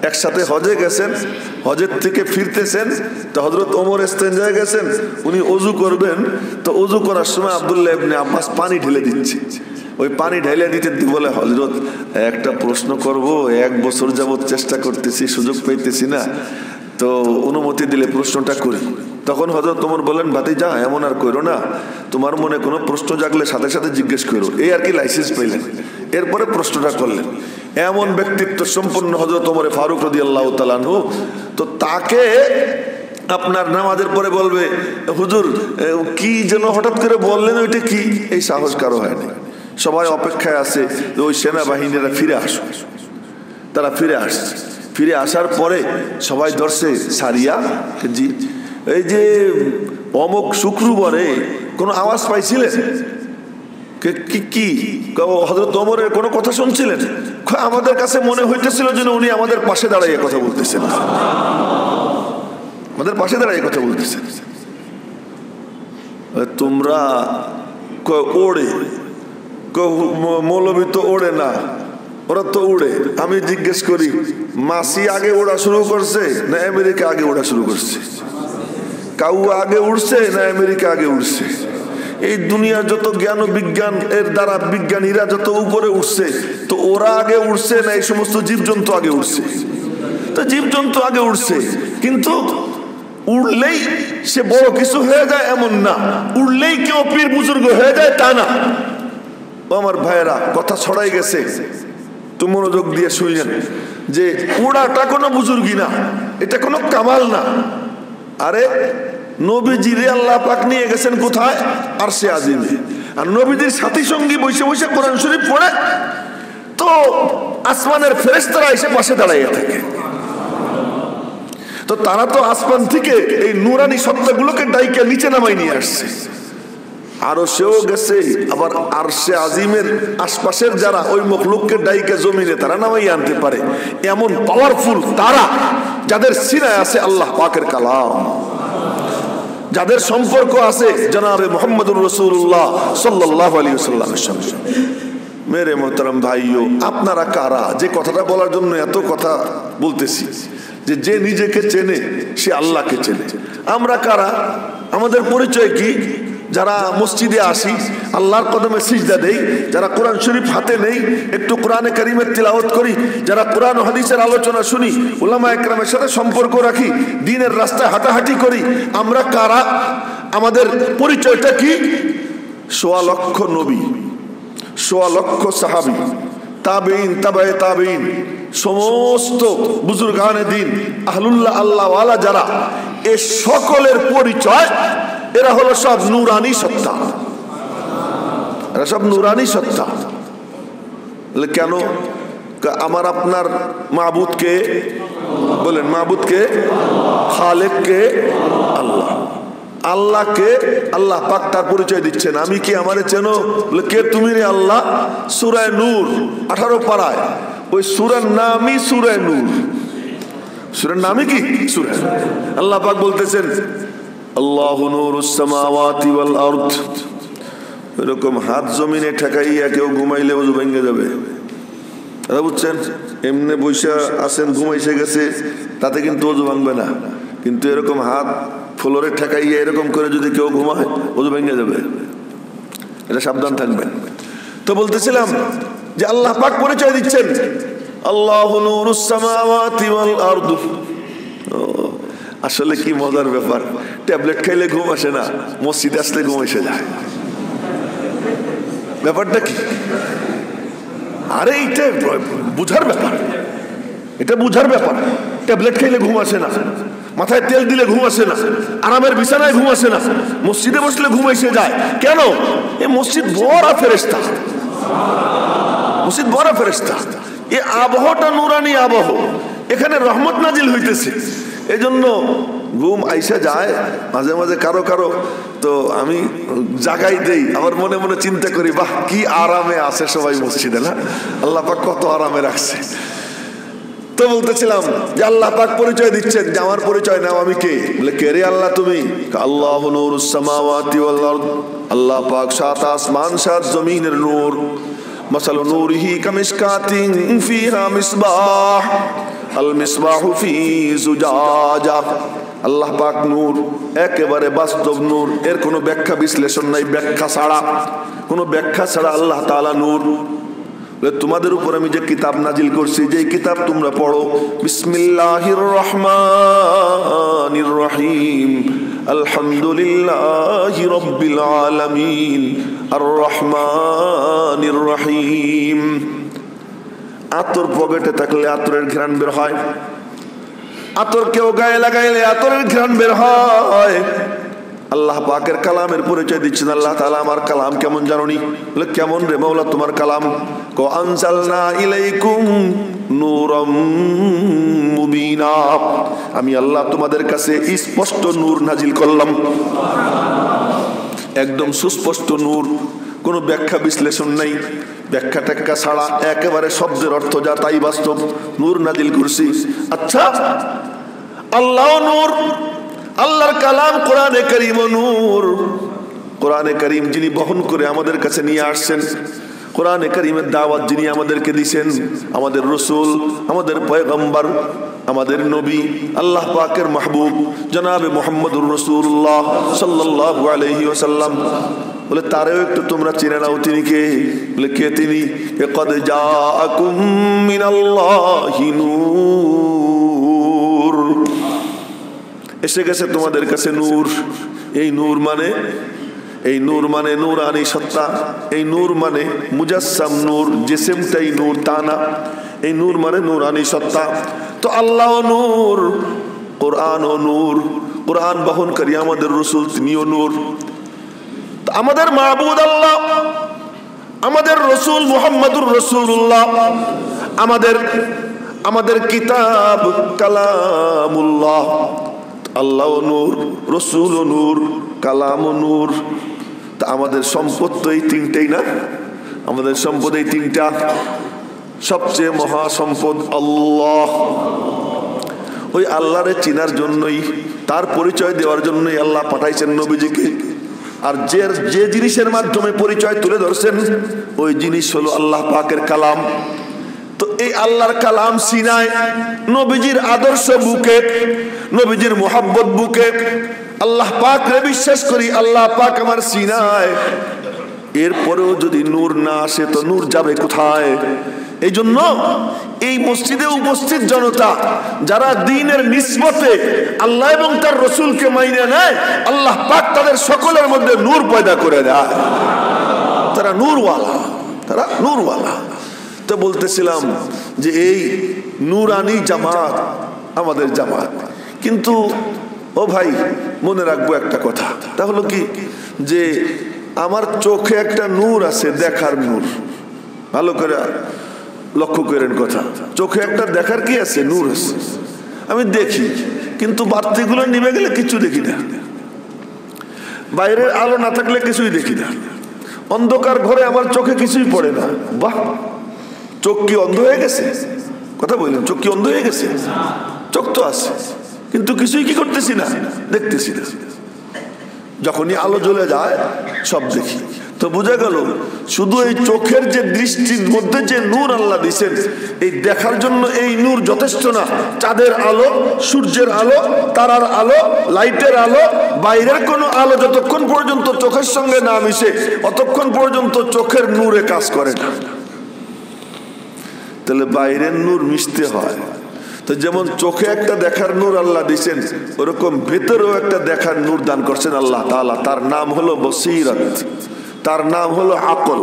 একসাথে হজে গেছেন, হজের থেকে ফিরতেছেন, তো হযরত ওমর ইস্তেঞ্জায় গেছেন, উনি ওযু করবেন, তো ওযু করার সময় আব্দুল্লাহ ইবনে আব্বাস পানি ঢেলে দিচ্ছে। ওই পানি ঢেলে দিতে বলে, হযরত একটা প্রশ্ন করব, 1 বছর যাবত চেষ্টা করতেছি, সুযোগ পাইতেছি না, তো অনুমতি দিলে প্রশ্নটা করি। তখন হযরত ওমর বলেন, ভাতিজা এমন আর কইরো না, তোমার মনে কোনো প্রশ্ন জাগলে সাথে সাথে জিজ্ঞেস করো, এই আর কি লাইসেন্স পাইলেন। এরপরে প্রশ্নটা করলেন। এমন ব্যক্তিত্ব সম্পন্ন হযরত ওমর ফারুক রাদিয়াল্লাহু তাআলা আনহু, তো তাকে আপনার নামাজের পরে বলবে, হুজুর কি যেন হঠাৎ করে বললেন, ওইটা কি? এই সাহস কারো হয় না। সবাই অপেক্ষায় আছে যে ওই সেনাবাহিনীরা ফিরে আসুক। তারা ফিরে আসছে। ফিরে আসার পরে সবাই ধরছে, সারিয়া জি, এই যে অমুক শুক্রবারে কোনো আওয়াজ পাইছিলেন? কি হযরত ওমরের কোনো কথা শুনছিলেন? আমাদের কাছে মনে হইতেছিল যেন উনি আমাদের পাশে দাঁড়াইয়া কথা বলতেছেন, আমাদের পাশে দাঁড়াইয়া কথা বলতেছেন। তোমরা ওড়ে, মৌলবী তো ওড়ে না, ওরা তো উড়ে। আমি জিজ্ঞেস করি, মাসি আগে ওড়া শুরু করছে না আমেরিকা আগে ওড়া শুরু করছে? কাউ আগে উঠছে না আমেরিকা আগে উঠছে? এই দুনিয়ার যত জ্ঞান ও বিজ্ঞান এর দ্বারা বিজ্ঞানীরা যত উপরে উঠছে, তো ওরা আগে উঠছে না এই সমস্ত জীবজন্তু আগে উঠছে? তো জীবজন্তু আগে উঠছে, কিন্তু উড়লেই সে বড় কিছু হয়ে যায় এমন না, উড়লেই কেউ পীর বুজুর্গ হয়ে যায় তা না। আমার ভাইয়েরা, কথা ছড়াই গেছে, তো মনোযোগ দিয়ে শুনলেন যে উড়াটা কোনো বুজুর্গি না, এটা কোনো কামাল না। আরে নবীজিরে আল্লাহ পাক নিয়ে গেছেন কোথায়? আরশে আজিমে। আর নবীজির সাথী সঙ্গী বসে বসে কোরআন শরীফ পড়ে, তো আসমানের ফেরেশতারা এসে পাশে দাঁড়াইয়া থাকে। তো তারা তো আসমান থেকে এই নূরানি সত্তাগুলোকে ডাইকে নিচে নামাই নিয়ে আসছে। আরো সেও গেছে, আবার আরশে আজিমের আশপাশের যারা ওই মখলুককে ডাইকে জমিনে তারা নামাই আনতে পারে। এমন পাওয়ারফুল তারা, যাদের সিনায় আছে আল্লাহ পাকের কালাম, যাদের সম্পর্ক আছে জনাবে মুহাম্মদুর রাসূলুল্লাহ সাল্লাল্লাহু আলাইহি ওয়াসাল্লামের সঙ্গে। মেরে মোহতারাম ভাইও, আপনারা কারা? যে কথাটা বলার জন্য এত কথা বলতেছি, যে যে নিজেকে চেনে সে আল্লাহকে চেনে। আমরা কারা? আমাদের পরিচয় কি? যারা মসজিদে আসি, আল্লাহর কদমে সিজদা দেই, যারা কোরআন শরীফ হাতে নেই, একটু কোরআনে কারীমের তিলাওয়াত করি, যারা কোরআন ও হাদিসের আলোচনা শুনি, উলামা একরামের সাথে সম্পর্ক রাখি, দ্বীনের রাস্তায় হাঁটাহাঁটি করি, আমরা কারা? আমাদের পরিচয়টা কি? ১.৫ লক্ষ নবী, ১.৫ লক্ষ সাহাবী, তাবেঈন, তাবায়ে তাবেঈন, সমস্ত বুজুর্গানে দ্বীন, আহলুল্লাহ, আল্লাহওয়ালা যারা, এ সকলের পরিচয় এরা হলো সব নূরানি সত্তা। এরা সব নূরানি সত্তা। কেন? আমার আপনার মাবুদকে বলেন, মাবুদকে, খালেককে আল্লাহ। আল্লাহকে আল্লাহ পাক তার পরিচয় দিচ্ছেন। আমি কি? আমারে চেনো? কে তুমি রে আল্লাহ? সূরা নূর 18 পারায় ওই সূরার নামই সূরা নূর। সূরার নামই কি? সূরা। আল্লাহ পাক বলতেছেন আল্লাহু নূরুস সামাওয়াতি ওয়াল আরদ। এরকম হাত জমিনে ঠেকাইয়া কেউ ঘুমাইলে ওযু ভেঙে যাবে, এটা বুঝছেন? এমনি বৈশা আছেন, ঘুমাইছে গেছে, তাতে কিন্তু ওযু ভাঙবে না। কিন্তু এরকম হাত ফ্লোরে ঠেকাইয়া এরকম করে যদি কেউ ঘুমায় ওযু ভেঙে যাবে, এটা সাবধান থাকবেন। তো বলতেছিলাম যে আল্লাহ পাক পরিচয় দিচ্ছেন আল্লাহু নূরুস সামাওয়াতি ওয়াল আরদ। আসলে কি মজার ব্যাপার, ট্যাবলেট খাইলে ঘুম আসে না, মসজিদে আসলে ঘুম এসে যায়। ব্যাপারটা কি? আরে এইটা বুঝার ব্যাপার, এটা বুঝার ব্যাপার। ট্যাবলেট খাইলে ঘুম আসে না, মাথায় তেল দিলে ঘুম আসে না, আরামের বিছানায় ঘুম আসে না, মসজিদে বসলে ঘুম এসে যায়। কেন? এই মসজিদ বড় ফেরেশতা, মসজিদ বড় ফেরেশতা। এই আবহাওয়াটা নূরানি আবহ, এখানে রহমত নাজিল হইতেছে। এই জন্য ঘুম আইসা যায় মাঝে মাঝে কারো কারো। তো আমি জাগাই দেই, আবার মনে মনে চিন্তা করি, বাহ কি আরামে আছে সবাই মসজিদে, না? আল্লাহ পাক কত আরামে রাখছে। তো বলতেছিলাম যে আল্লাহ পাক পরিচয় দিচ্ছেন যে আমার পরিচয় নাও, আমি কে? বলে কে রে আল্লাহ তুমি? আল্লাহু নূরুস সামাওয়াতি ওয়াল আরদ। আল্লাহ পাক সাত আসমান সাত জমিনের নূর। মাসালু নূরিহি কামিশকাতিন ফিহা মিসবাহ আল মিসবাহু ফি জুজাজা। আল্লাহ পাক নূর, একেবারে বাস্তব নূর, এর কোনো ব্যাখ্যা বিশ্লেষণ নাই, ব্যাখ্যা ছাড়া, কোনো ব্যাখ্যা ছাড়া আল্লাহ তাআলা নূর। তোমাদের উপর আমি যে কিতাব নাজিল করছি, যে কিতাব তোমরা পড়ো, বিসমিল্লাহির রহমানির রহিম, আলহামদুলিল্লাহি রাব্বিল আলামিন, আর রহমানির রহিম। আতর পকেটে থাকলে আতরের ঘ্রাণ বের হয়, আতর কেউ গায়ে লাগাইলে আতরের ঘ্রাণ বের হয়। আল্লাহ পাকের কালামের পরিচয় দিচ্ছেন আল্লাহ তাআলা। আমার কালাম কেমন জানোনি? বলে কেমন রে মাওলা তোমার কালাম? কো আনজালনা ইলাইকুম নূরাম মুবিনা। আমি আল্লাহ তোমাদের কাছে স্পষ্ট নূর নাজিল করলাম, একদম সুস্পষ্ট নূর, কোনো ব্যাখ্যা বিশ্লেষণ নাই, ব্যাখ্যা ট্যাখ্যা ছাড়া একেবারে শব্দের অর্থ যা তাই বাস্তব নূর নাজিল করছি। আচ্ছা, আল্লাহ নূর, আল্লাহর কালাম কোরআনে কারীম নূর। কোরআনে কারীম যিনি বহন করে আমাদের কাছে নিয়ে আসছেন, কোরআনে কারীমের দাওয়াত যিনি আমাদেরকে দিয়েছেন, আমাদের রাসূল, আমাদের পয়গম্বর আমাদের নবী আল্লাহ পাকের মাহবুব জনাবে মুহাম্মদুর রাসূলুল্লাহ সাল্লাল্লাহু আলাইহি ওয়াসাল্লাম বলে তারেও একটু তোমরা চিনে নাও তিনি কে? বলে কে তিনি? ক্বাদ জাআকুম মিনাল্লাহি নূর, এসে গেছে তোমাদের কাছে নূর। এই নূর মানে নূরানি সত্তা, এই নূর মানে মুজাসসাম নূর, জিসমটাই নূর তা না, এই নূর মানে নূরানি সত্তা। তো আল্লাহ নূর, কোরআন ও নূর, কোরআন বহনকারী আমাদের রাসূল তিনিও নূর। আমাদের মাবুদ আল্লাহ, আমাদের রাসূল মুহাম্মদুর রাসূলুল্লাহ, আমাদের কিতাব কালামুল্লাহ। আল্লাহ নূর, রাসূল নূর, কালাম নূর। তা আমাদের সম্পদ তো এই তিনটেই না? আমাদের সম্পদ এই তিনটা। সবচেয়ে মহা সম্পদ আল্লাহ। ওই আল্লাহরে চিনার জন্যই, তার পরিচয় দেওয়ার জন্যই আল্লাহ পাঠাইছেন নবীজিকে। আর যে জিনিসের মাধ্যমে পরিচয় তুলে ধরছেন ওই জিনিস হলো আল্লাহ পাকের কালাম। তো এই আল্লাহর কালাম সিনায়, নবীজির আদর্শ বুকে, নবীজির মোহাব্বত বুকে আল্লাহ পাকরে বিশ্বাস করি, আল্লাহ পাক আমার সিনায়। এরপরেও যদি নূর না আসে তো নূর যাবে কোথায়? এই জন্য এই মসজিদে উপস্থিত জনতা যারা দ্বীনের নিসবতে আল্লাহ এবং তার রাসূলকে মাইনে নেয়, আল্লাহ পাক তাদের সকলের মধ্যে নূর পয়দা করে দেয়। তারা নূরওয়ালা। তো বলতেছিলাম যে এই নূরানি জামাত আমাদের জামাত। কিন্তু ও ভাই, মনে রাখবো একটা কথা, তা হলো কি যে আমার চোখে একটা নূর আছে, দেখার নূর। ভালো করে লক্ষ্য করেন কথা, চোখে একটা দেখার কি আছে? নূর আছে। আমি দেখি, কিন্তু বাতিগুলো নিভে গেলে কিছু দেখি না, বাইরের আলো না থাকলে কিছুই দেখি না, অন্ধকার ঘরে আমার চোখে কিছুই পড়ে না। বাহ, চোখ কি অন্ধ হয়ে গেছে? কথা বললেন, চোখ কি অন্ধ হয়ে গেছে? চোখ তো আছে, কিন্তু কিছুই কি করতেছি না, দেখতেছি না। যখনই আলো জ্বলে যায় সব দেখি। তো বোঝা গেল শুধু এই চোখের যে দৃষ্টির মধ্যে যে নূর আল্লাহ দিয়েছেন, এই দেখার জন্য এই নূর যথেষ্ট না। চাঁদের আলো, সূর্যের আলো, তারার আলো, লাইটের আলো, বাইরের কোনো আলো যতক্ষণ পর্যন্ত চোখের সঙ্গে না মিশে অতক্ষণ পর্যন্ত চোখের নূরে কাজ করে না। তাহলে বাইরের নূর মিশতে হয়। তো যেমন চোখে একটা দেখার নূর আল্লাহ দিয়েছেন, ওরকম ভেতরেও একটা দেখার নূর দান করছেন আল্লাহ তাআলা। তার নাম হলো বসীরত, তার নাম হলো আকল।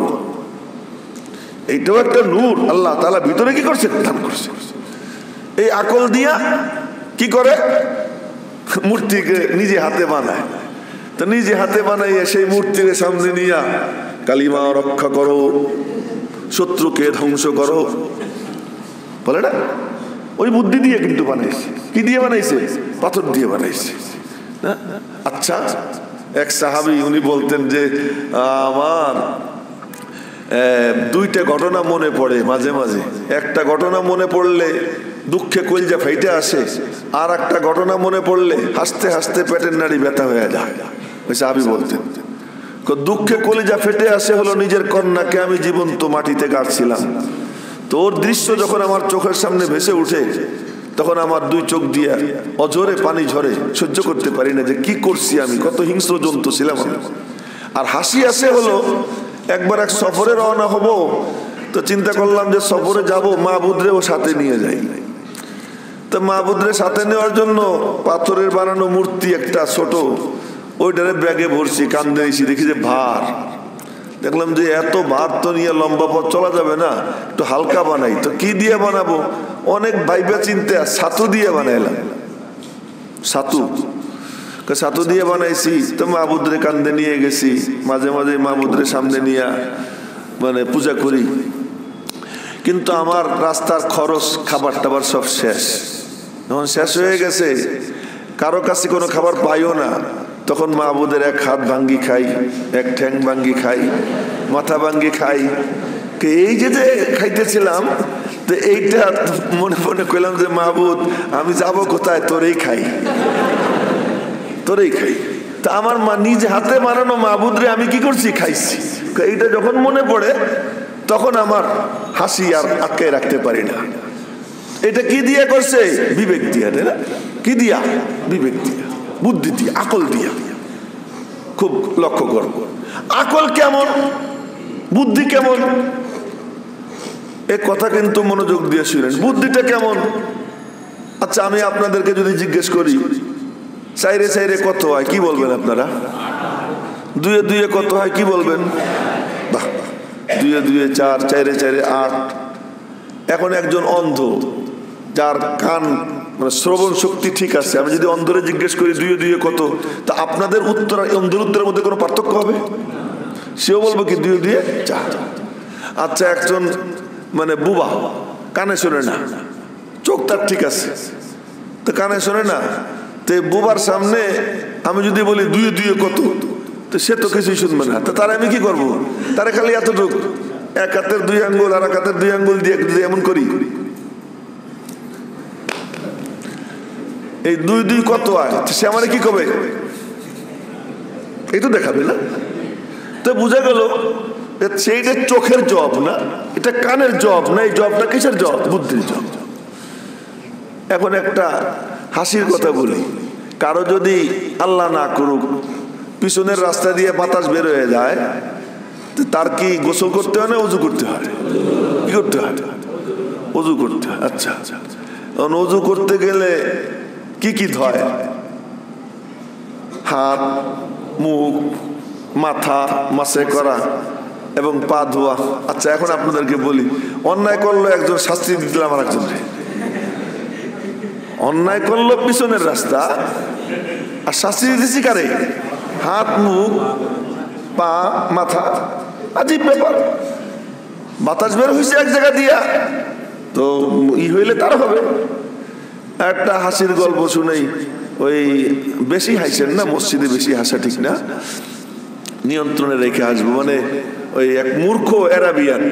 এইটাও একটা নূর আল্লাহ তাআলা ভিতরে কি করছেন? দান করছেন। এই আকল দিয়া কি করে? মূর্তিকে নিজে হাতে বানায়। তো নিজে হাতে বানাইয়া সেই মূর্তির সামনে নিয়া কালিমা রক্ষা করো, শত্রুকে ধ্বংস করো বলে না? ওই বুদ্ধি দিয়ে কিন্তু বানাইছে। কি দিয়ে বানাইছে? পাথর দিয়ে বানাইছে। আচ্ছা, এক সাহাবী উনি বলতেন যে আমার দুইটা ঘটনা মনে পড়ে মাঝে মাঝে। একটা ঘটনা মনে পড়লে দুঃখে কলজা ফাইটে আসে, আর একটা ঘটনা মনে পড়লে হাসতে হাসতে পেটের নাড়ি ব্যথা হয়ে যায়। ওই সাহাবী বলতেন দুঃখে কলিজা ফেটে আসে হলো নিজের কন্যাকে আমি জীবন্ত মাটিতে গাড়ছিলাম। তোর দৃশ্য যখন আমার চোখের সামনে ভেসে উঠে তখন আমার দুই চোখ দিয়ে অঝরে পানি ঝরে, সহ্য করতে পারি না যে কি করছি আমি, কত হিংস্র জন্তু ছিলাম আমি। আর হাসি আসে হলো একবার এক সফরে রওনা হব, তো চিন্তা করলাম যে সফরে যাব, মাহবুদরেও সাথে নিয়ে যাই। তো মাহবুদরে সাথে নেওয়ার জন্য পাথরের বানানো মূর্তি একটা ছোট, ওইটারে ব্যাগে ভরছি, কান্দে এসে দেখি যে ভার। দেখলাম যে এত ভার তো নিয়ে লম্বা পথ চলা যাবে না, একটু হালকা বানাই। তো কি দিয়ে বানাবো? অনেক ভাইবা চিন্তা ছাতু দিয়ে বানাইলাম। ছাতু দিয়ে বানাইছি। তো মাহবুদরে কান্দে নিয়ে গেছি, মাঝে মাঝে মাহবুদরে সামনে নিয়ে মানে পূজা করি। কিন্তু আমার রাস্তার খরচ, খাবার টাবার সব শেষ। যখন শেষ হয়ে গেছে, কারো কাছে কোনো খাবার পাইও না, তখন মাহবুদের এক হাত ভাঙ্গি খাই, এক ঠ্যাং ভাঙ্গি খাই, মাথা ভাঙ্গি খাই। এই যে খাইতেছিলাম, তো এইটা মনে মনে করলাম যে মাহবুদ আমি যাব কোথায়, তোরেই খাই। তা আমার নিজ হাতে বানানো মাহবুদরে আমি কি করছি? খাইছি। এইটা যখন মনে পড়ে তখন আমার হাসি আর আটকে রাখতে পারি না। এটা কি দিয়ে করছে? বিবেক দিয়া, তাই না? কি দিয়া? বিবেক দিয়া, বুদ্ধি দিয়া, আকল দিয়া। খুব লক্ষ্য করব, আকল কেমন, বুদ্ধি কেমন, এ কথা কিন্তু মনোযোগ দিয়ে শুনেন। বুদ্ধিটা কেমন? আচ্ছা, আমি আপনাদেরকে যদি জিজ্ঞেস করি চাইরে চাইরে কত হয়, কি বলবেন আপনারা? দুয়ে দুয়ে কত হয়, কি বলবেন? বাহ, দুয়ে দুয়ে 4, চাইরে চাইরে 8। এখন একজন অন্ধ, যার কান মানে শ্রবণ শক্তি ঠিক আছে, আমি যদি অন্ধরে জিজ্ঞেস করি দুয়ে দুয়ে কত, তা আপনাদের উত্তর অন্ধের উত্তরের মধ্যে কোনো পার্থক্য হবে? সেও বলবো কি দুয়ে দুয়ে 4। আচ্ছা, একজন মানে বুবা, কানে শোনে না, চোখ তার ঠিক আছে, তো কানে শোনে না, তো বুবার সামনে আমি যদি বলি দুয়ে দুয়ে কত, তো সে তো কিছুই শুনবে না। তো তারা আমি কি করবো? তারা খালি এতটুক, এক হাতের 2 আঙ্গুল আর এক হাতের 2 আঙ্গুল দিয়ে যদি এমন করি, এই 2 2 কত হয়, সে আমার কি কবে? এই তো দেখাবে না। তো বোঝা গেল সেইটা চোখের জব না, এটা কানের জব না। এই জবটা কিসের জব? বুদ্ধির জব। এখন একটা হাসির কথা বলি, কারো যদি আল্লাহ না করুক পিছনের রাস্তা দিয়ে বাতাস বের হয়ে যায়, তার কি গোসল করতে হয় না উজু করতে হয়? কি করতে হয়? উজু করতে হয়। আচ্ছা, উজু করতে গেলে কি কি ধয়? হাত, মুখ, মাথা মাসে করা এবং পা ধোয়া। আচ্ছা, এখন আপনাদেরকে বলি, অন্যায় করলো একজন, শাস্তি দিলাম আর একজন। অন্যায় করলো পিছনের রাস্তা, আর শাস্তি দিতেছি কারে? হাত, মুখ, পা, মাথা। আজীব ব্যাপার। বাতাস বের হয়েছে এক জায়গা দিয়া, তো হইলে তার হবে। একটা হাসির গল্প শুনেই, ওই বেশি হাসেন না, মসজিদে বেশি হাসা ঠিক না, নিয়ন্ত্রণে রেখে আসবো। মানে ওই এক মূর্খ অ্যারাবিয়ান,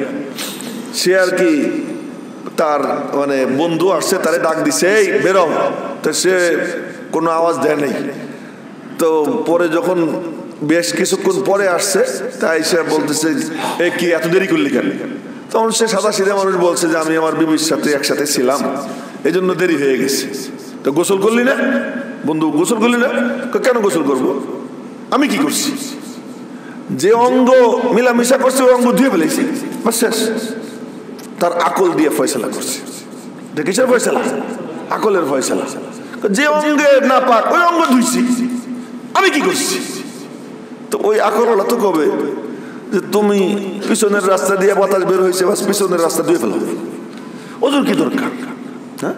সে আর কি তার মানে বন্ধু আসছে, তারে ডাক দিছে, এই বেরো, তো সে কোনো আওয়াজ দেয় নাই। তো পরে যখন বেশ কিছুক্ষণ পরে আসছে, তাই সে বলতেছে, এ কি এত দেরি করলি কেন? তখন সে সাদা সিধা মানুষ বলছে যে আমি আমার বিবির সাথে একসাথে ছিলাম, এই জন্য দেরি হয়ে গেছে। তো গোসল করলি না? বন্ধু গোসল করলি না? কেন গোসল করবো? আমি কি করছি? যে অঙ্গ মিলামিশা করছে ওই অঙ্গ ধুয়ে ফেলেছি, শেষ। তার আকল দিয়ে ফয়সালা করছে। কিসের ফয়সালা? আকলের ফয়সালা। যে অঙ্গে না পাক ওই অঙ্গ ধুইছি, আমি কি করছি? তো ওই আকলওয়ালা তো কবে যে তুমি পিছনের রাস্তা দিয়ে বাতাস বের হয়েছে, বাস পিছনের রাস্তা ধুয়ে ফেলো। ওজোর কি দরকার? হ্যাঁ,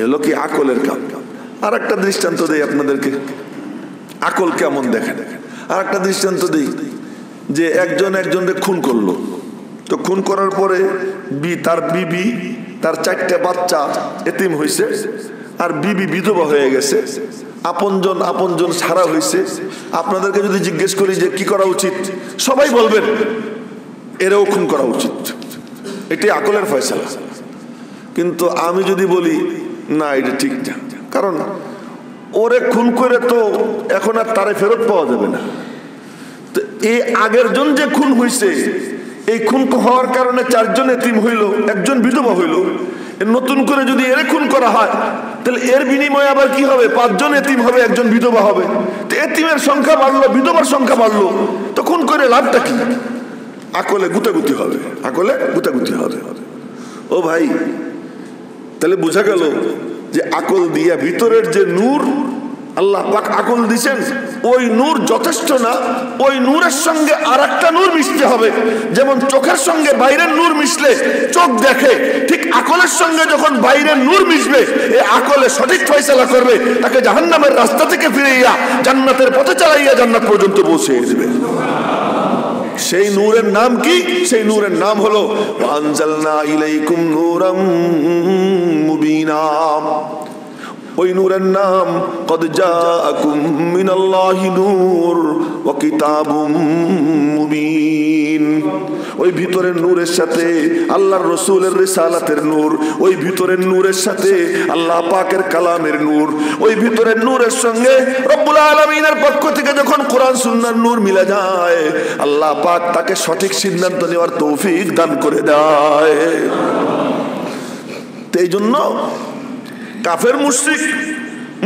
এলো কি আকলের কাম। আর একটা দৃষ্টান্ত দেই আপনাদেরকে, আকল কেমন দেখেন। আর একটা দৃষ্টান্ত দিই, যে একজনকে খুন করলো, তো খুন করার পরে তার বিবি, তার 4টে বাচ্চা এতিম হয়েছে, আর বিবি বিধবা হয়ে গেছে, আপনজন ছাড়া হয়েছে। আপনাদেরকে যদি জিজ্ঞেস করি যে কি করা উচিত, সবাই বলবেন এরাও খুন করা উচিত, এটাই আকলের ফয়সালা। কিন্তু আমি যদি বলি না, এটা ঠিক না, কারণ ওরে খুন করে তো এখন আর তারে ফেরত পাওয়া যাবে না। তো এই আগের জন যে খুন হয়েছে, এই খুন হওয়ার কারণে 4 জন এতিম হইল, একজন বিধবা হইল। নতুন করে যদি এর খুন করা হয়, তাহলে এর বিনিময়ে আবার কি হবে? 5 জন এতিম হবে, একজন বিধবা হবে। তো এতিমের সংখ্যা বাড়লো, বিধবার সংখ্যা বাড়লো, তো খুন করে লাভটা কি? আকলে গুতাগুতি হবে, আকলে গুতাগুতি হবে। ও ভাই, তাহলে বোঝা গেল যে আকল দিয়া ভিতরের যে নূর আল্লাহ পাক আকল দিয়েছেন, ওই নূর যথেষ্ট না, ওই নূরের সঙ্গে আর একটা নূর মিশতে হবে। যেমন চোখের সঙ্গে বাইরের নূর মিশলে চোখ দেখে, ঠিক আকলের সঙ্গে যখন বাইরের নূর মিশবে, এই আকলে সঠিক ফয়সালা করবে, তাকে জাহান্নামের রাস্তা থেকে ফিরাইয়া জান্নাতের পথে চালাইয়া জান্নাত পর্যন্ত পৌঁছে দেবে। সেই নূরের নাম কি? সেই নূরের নাম হলো আনজালনা ইলাইকুম নূরাম মুবিনা। ওই নূরের নাম কদ জাআকুম মিনাল্লাহি নূর ওয়া কিতাবুম মুবিন। ওই ভিতরের নূরের সাথে আল্লাহর রাসূলের রিসালাতের নূর, ওই ভিতরের নূরের সাথে আল্লাহ পাকের কালামের নূর, ওই ভিতরের নূরের সঙ্গে রব্বুল আলামিনের পক্ষ থেকে যখন কোরআন সুন্নাহর নূর মিলে যায়, আল্লাহ পাক তাকে সঠিক সিদ্ধান্ত নেওয়ার তৌফিক দান করে দেয়। তো এই জন্য কাফের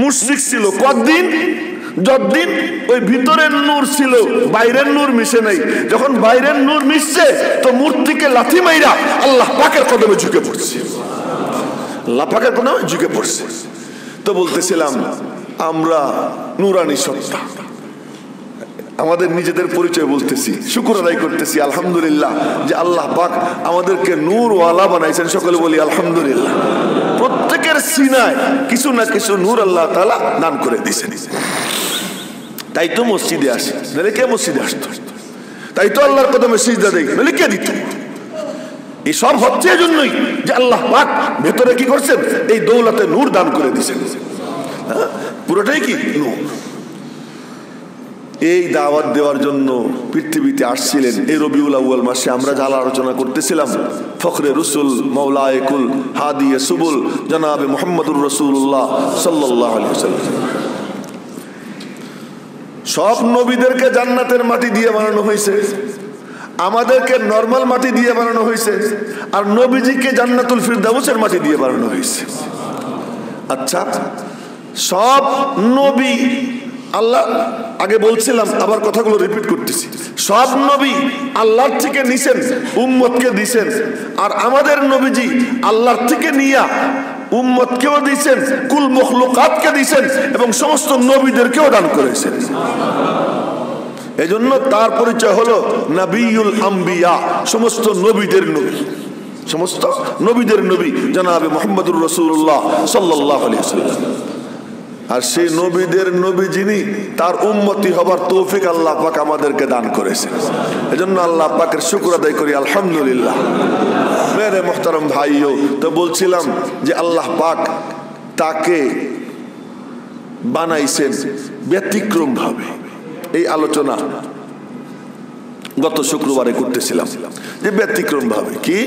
মুশরিক ছিল কতদিন? যতদিন ওই ভিতরের নূর ছিল, বাইরের নূর মিশে নাই। যখন বাইরের নূর মিশছে তো মূর্তিকে লাথি মাইরা আল্লাহ পাকের কদমে ঝুঁকে পড়ছে, আল্লাহ পাকের কদমে ঝুঁকে পড়ছে। তো বলতেছিলাম আমরা নূরানি সত্তা, আমাদের নিজেদের পরিচয় বলতেছি, শুকর আদায় করতেছি আলহামদুলিল্লাহ যে আল্লাহ পাক আমাদেরকে নূরওয়ালা বানাইছেন। সকলে বলি আলহামদুলিল্লাহ। প্রত্যেকের সিনায় কিছু না কিছু নূর আল্লাহ তাআলা দান করে দিয়েছেন। তাই তো মসজিদে আসে, নাহলে কে মসজিদে আসতো? তাই তো আল্লাহর কদমে সিজদা দেই, নাহলে কে দিত? এই সব হচ্ছে এজন্যই যে আল্লাহ পাক ভেতরে কি করছেন? এই দৌলতে নূর দান করে দিয়েছেন। পুরোটাই কি নূর। এই দাওয়াত দেওয়ার জন্য পৃথিবীতে আসছিলেন এই রবিউল আউয়াল মাসে। আমরা যা আলোচনা করতেছিলাম ফখরে রসুল মাওলায়ে কুল হাদিয়ে সুবুল জনাবে মুহাম্মদুর রাসূলুল্লাহ সাল্লাল্লাহু আলাইহি ওয়াসাল্লাম। সব নবীদেরকে জান্নাতের মাটি দিয়ে বানানো হয়েছে, আমাদেরকে নরমাল মাটি দিয়ে বানানো হয়েছে, আর নবীজিকে জান্নাতুল ফিরদাউসের মাটি দিয়ে বানানো হয়েছে। আচ্ছা, সব নবী আল্লাহ, আগে বলছিলাম আবার কথাগুলো রিপিট করতেছি, সব নবী আল্লাহর থেকে নিছেন, উম্মতকে দিছেন। আর আমাদের নবীজি আল্লাহর থেকে নিয়া উম্মতকেও দিছেন, কুল মখলুকাতকে দিছেন, এবং সমস্ত নবীদেরকেও দান করেছেন। এজন্য তার পরিচয় হলো নবিউল আম্বিয়া, সমস্ত নবীদের নবী, সমস্ত নবীদের নবী জনাবে মুহাম্মদুর রাসূলুল্লাহ সাল্লাল্লাহু আলাইহি ওয়াসাল্লাম। আর সেই নবীদের নবী যিনি, তার উম্মতি হবার তৌফিক আল্লাহ পাক আমাদেরকে দান করেছেন। এজন্য আল্লাহ পাকের শুকর আদায় করি আলহামদুলিল্লাহ। মেরে মুহতারাম ভাইও, তো বলছিলাম যে আল্লাহ পাক তাকে বানাইছেন ব্যতিক্রম ভাবে। এই আলোচনা গত শুক্রবারে করতেছিলাম যে ব্যতিক্রম ভাবে কি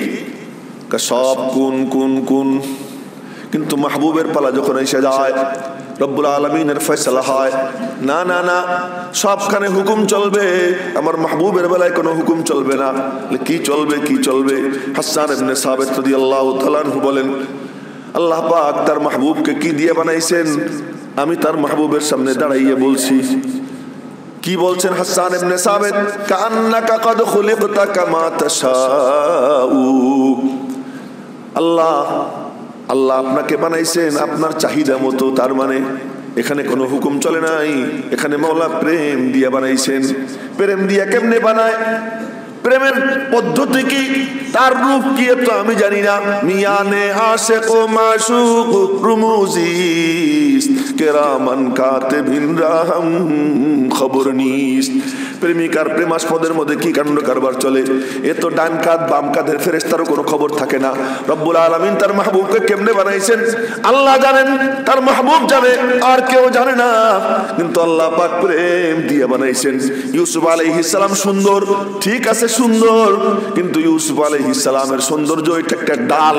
সব কোন কিন্তু মাহবুবের পালা যখন এসে যায়, রব্বুল আলামিনের ফয়সালা হয়, না না না সবখানে হুকুম চলবে, আমার মাহবুবের বেলায় কোনো হুকুম চলবে না। কি চলবে? হাসান ইবনে সাবিত রাদিয়াল্লাহু তাআলা আনহু বলেন, আল্লাহ পাক তার মাহবুবকে কি দিয়ে বানাইছেন? আমি তার মাহবুবের সামনে দাঁড়াইয়ে বলছি। কি বলছেন হাসান ইবনে সাবিত? কান্নাকা কদ খুলিকতা কামা তাশাউ। আল্লাহ আপনাকে বানাইছেন আপনার চাহিদা মতো। তার মানে এখানে কোনো হুকুম চলে নাই, এখানে মাওলা প্রেম দিয়ে বানাইছেন। প্রেম দিয়ে কেমনে বানায়? প্রেমের পদ্ধতি কি, তার রূপ কি তো আমি জানি না। মিয়ানে আশিক ও মাশুক রুমুজিস কেরামান কাতিবিন রাহম খবর নিস। প্রেমিকার প্রেমাস্পদের মধ্যে কি কাণ্ড কারবার চলে, এ তো ডান কাঁধ বাম কাঁধের ফেরেশতারও কোনো খবর থাকে না। রব্বুল আলামিন তার মাহবুবকে কেমনে বানাইছেন আল্লাহ জানেন, তার মাহবুব জানে, আর কেউ জানে না। কিন্তু আল্লাহ পাক প্রেম দিয়ে বানাইছেন। ইউসুফ আলাইহিস সালাম সুন্দর, ঠিক আছে সুন্দর, কিন্তু ইউসুফ আলাইহিস সালামের সৌন্দর্য এটা একটা ডাল,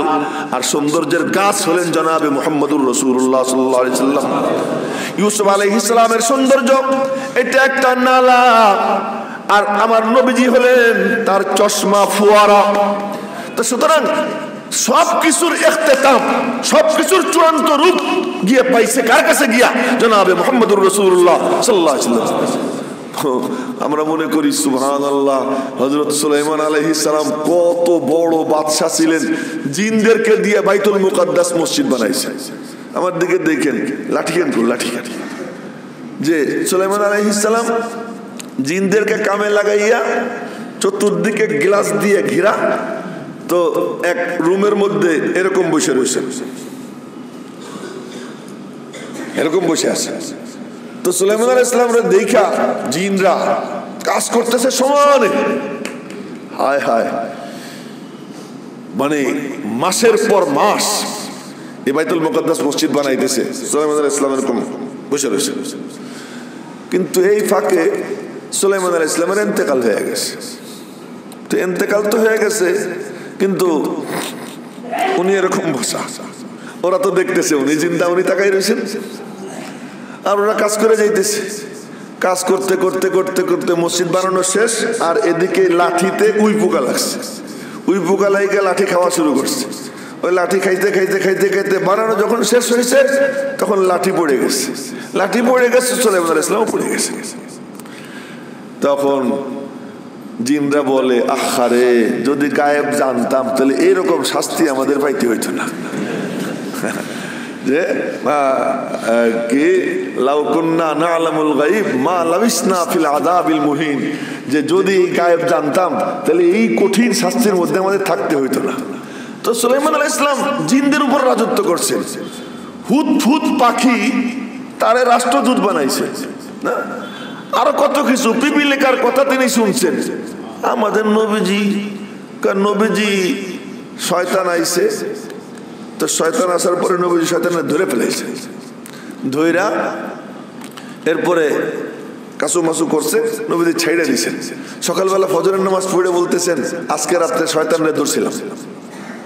আর সৌন্দর্যের গাছ হলেন জনাবে মুহাম্মদুর রাসূলুল্লাহ সাল্লাল্লাহু আলাইহি সাল্লাম। ইউসুফ আলাইহিস সালামের সৌন্দর্য এটা একটা নালা, আর আমার নবীজি হলেন তার চশমা ফোয়ারা। তো সুতরাং সবকিছুর ইখতিতাম, সবকিছুর চূড়ান্ত রূপ গিয়ে পাইছে কার কাছে? গিয়া জনাবে মুহাম্মদুর রাসূলুল্লাহ সাল্লাল্লাহু আলাইহি সাল্লাম। আমরা মনে করি সুবহানাল্লাহ, হযরত সুলাইমান আলাইহিস সালাম কত বড় বাদশা ছিলেন, জিনদেরকে দিয়ে বাইতুল মুকাদ্দাস মসজিদ বানাইছে। আমার দিকে দেখেন, লাঠি যে সুলাইমান আলাইহিস সালাম জিনদেরকে কামে লাগাইয়া চতুর্দিকে গ্লাস দিয়ে ঘেরা, তো এক রুমের মধ্যে এরকম বসে রয়েছে, এরকম বসে আছে। তো সুলাইমান আলাইহিস সালামরে দেখা জিনরা কাজ করতেছে সমানে। হায় হায়, মানে মাসের পর মাস এই বাইতুল মুকাদ্দাস মসজিদ বানাইতেছে, সুলাইমান আলাইহিস সালাম এরকম বসে রয়েছে। কিন্তু এই ফাঁকে সুলাইমান আলাইহিস সালামের ইন্তেকাল হয়ে গেছে। তো ইন্তেকাল তো হয়ে গেছে, কিন্তু উনি এরকম বসা, ওরা তো দেখতেছে উনি জিন্দা, উনি তাকাই রয়েছেন, আর ওরা কাজ করে যাইতেছে। কাজ করতে করতে করতে করতে মসজিদ বানানো শেষ, আর এদিকে লাঠিতে উই পোকা লাগছে। উই পোকা লাগিয়ে লাঠি খাওয়া শুরু করছে। ওই লাঠি খাইতে খাইতে খাইতে খাইতে বানানো যখন শেষ হয়েছে তখন লাঠি পড়ে গেছে, লাঠি পড়ে গেছে, সুলাইমান আলাইহিস সালাম পড়ে গেছে। তখন জিনরা বলে, আহারে যদি গায়েব জানতাম তাহলে এইরকম শাস্তি আমাদের পাইতে হইতো না। যে কি লাউ কুন্না না'লামুল গায়ব মা লাবিসনা ফিল আযাবিল মুহিন, যে যদি গায়েব জানতাম তাহলে এই কঠিন শাস্তির মধ্যে আমাদের থাকতে হইতো না। তো সুলাইমান আলাইহিস সালাম জিনদের উপর রাজত্ব করছেন। হুদহুদ পাখি তারে রাষ্ট্রদূত বানাইছে না, আরো কত কিছু পিপিলিকার কথা তিনি শুনছেন। আমাদের নবীজি শয়তান আইছে, তো শয়তান আসার পরে নবীজি শয়তানকে ধরে ফেলেছে, ধইরা এরপরে কাসুমাসু করছে, নবীজি ছেড়ে দিয়েছেন। সকালবেলা ফজরের নামাজ পড়ে বলতেছেন, আজকে রাত্রে শয়তানরে ধরছিলাম।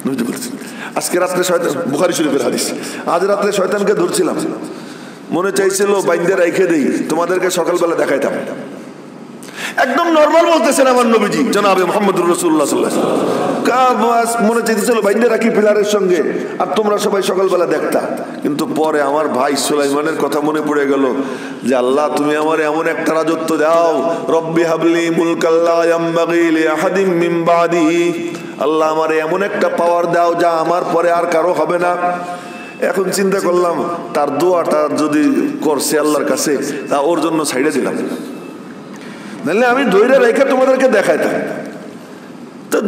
নবীজি বলতেছেন আজকে রাত্রে শয়তান, বুখারী শরীফের হাদিস, আজ রাত্রে শয়তানকে ধরছিলাম, মনে চাইছিল বাইন্দে রাইখে দেই, তোমাদেরকে সকালবেলা দেখাইতাম। একদম নরমাল বলতেছেন আমার নবীজি জনাবে মুহাম্মদুর রাসূলুল্লাহ সাল্লাল্লাহু আলাইহি ওয়াসাল্লাম। মনে চাইছিল বাইন্দে রাখি পিলারের সঙ্গে, আর তোমরা সবাই সকালবেলা দেখতা। কিন্তু পরে আমার ভাই সুলাইমানের কথা মনে পড়ে গেল যে আল্লাহ তুমি আমার এমন একটা রাজত্ব দাও, রব্বি হাবলি মুলকাল লা ইয়ামবাগি লিআহাদিন মিন বাদি, আল্লাহ আমার এমন একটা পাওয়ার দাও যা আমার পরে আর কারো হবে না। এখন চিন্তা করলাম তার দোয়াটা যদি করছে আল্লাহর কাছে, তা ওর জন্য ছাইড়ে দিলাম, নাহলে আমি ধৈর্য রেখে তোমাদেরকে দেখাইতাম। তো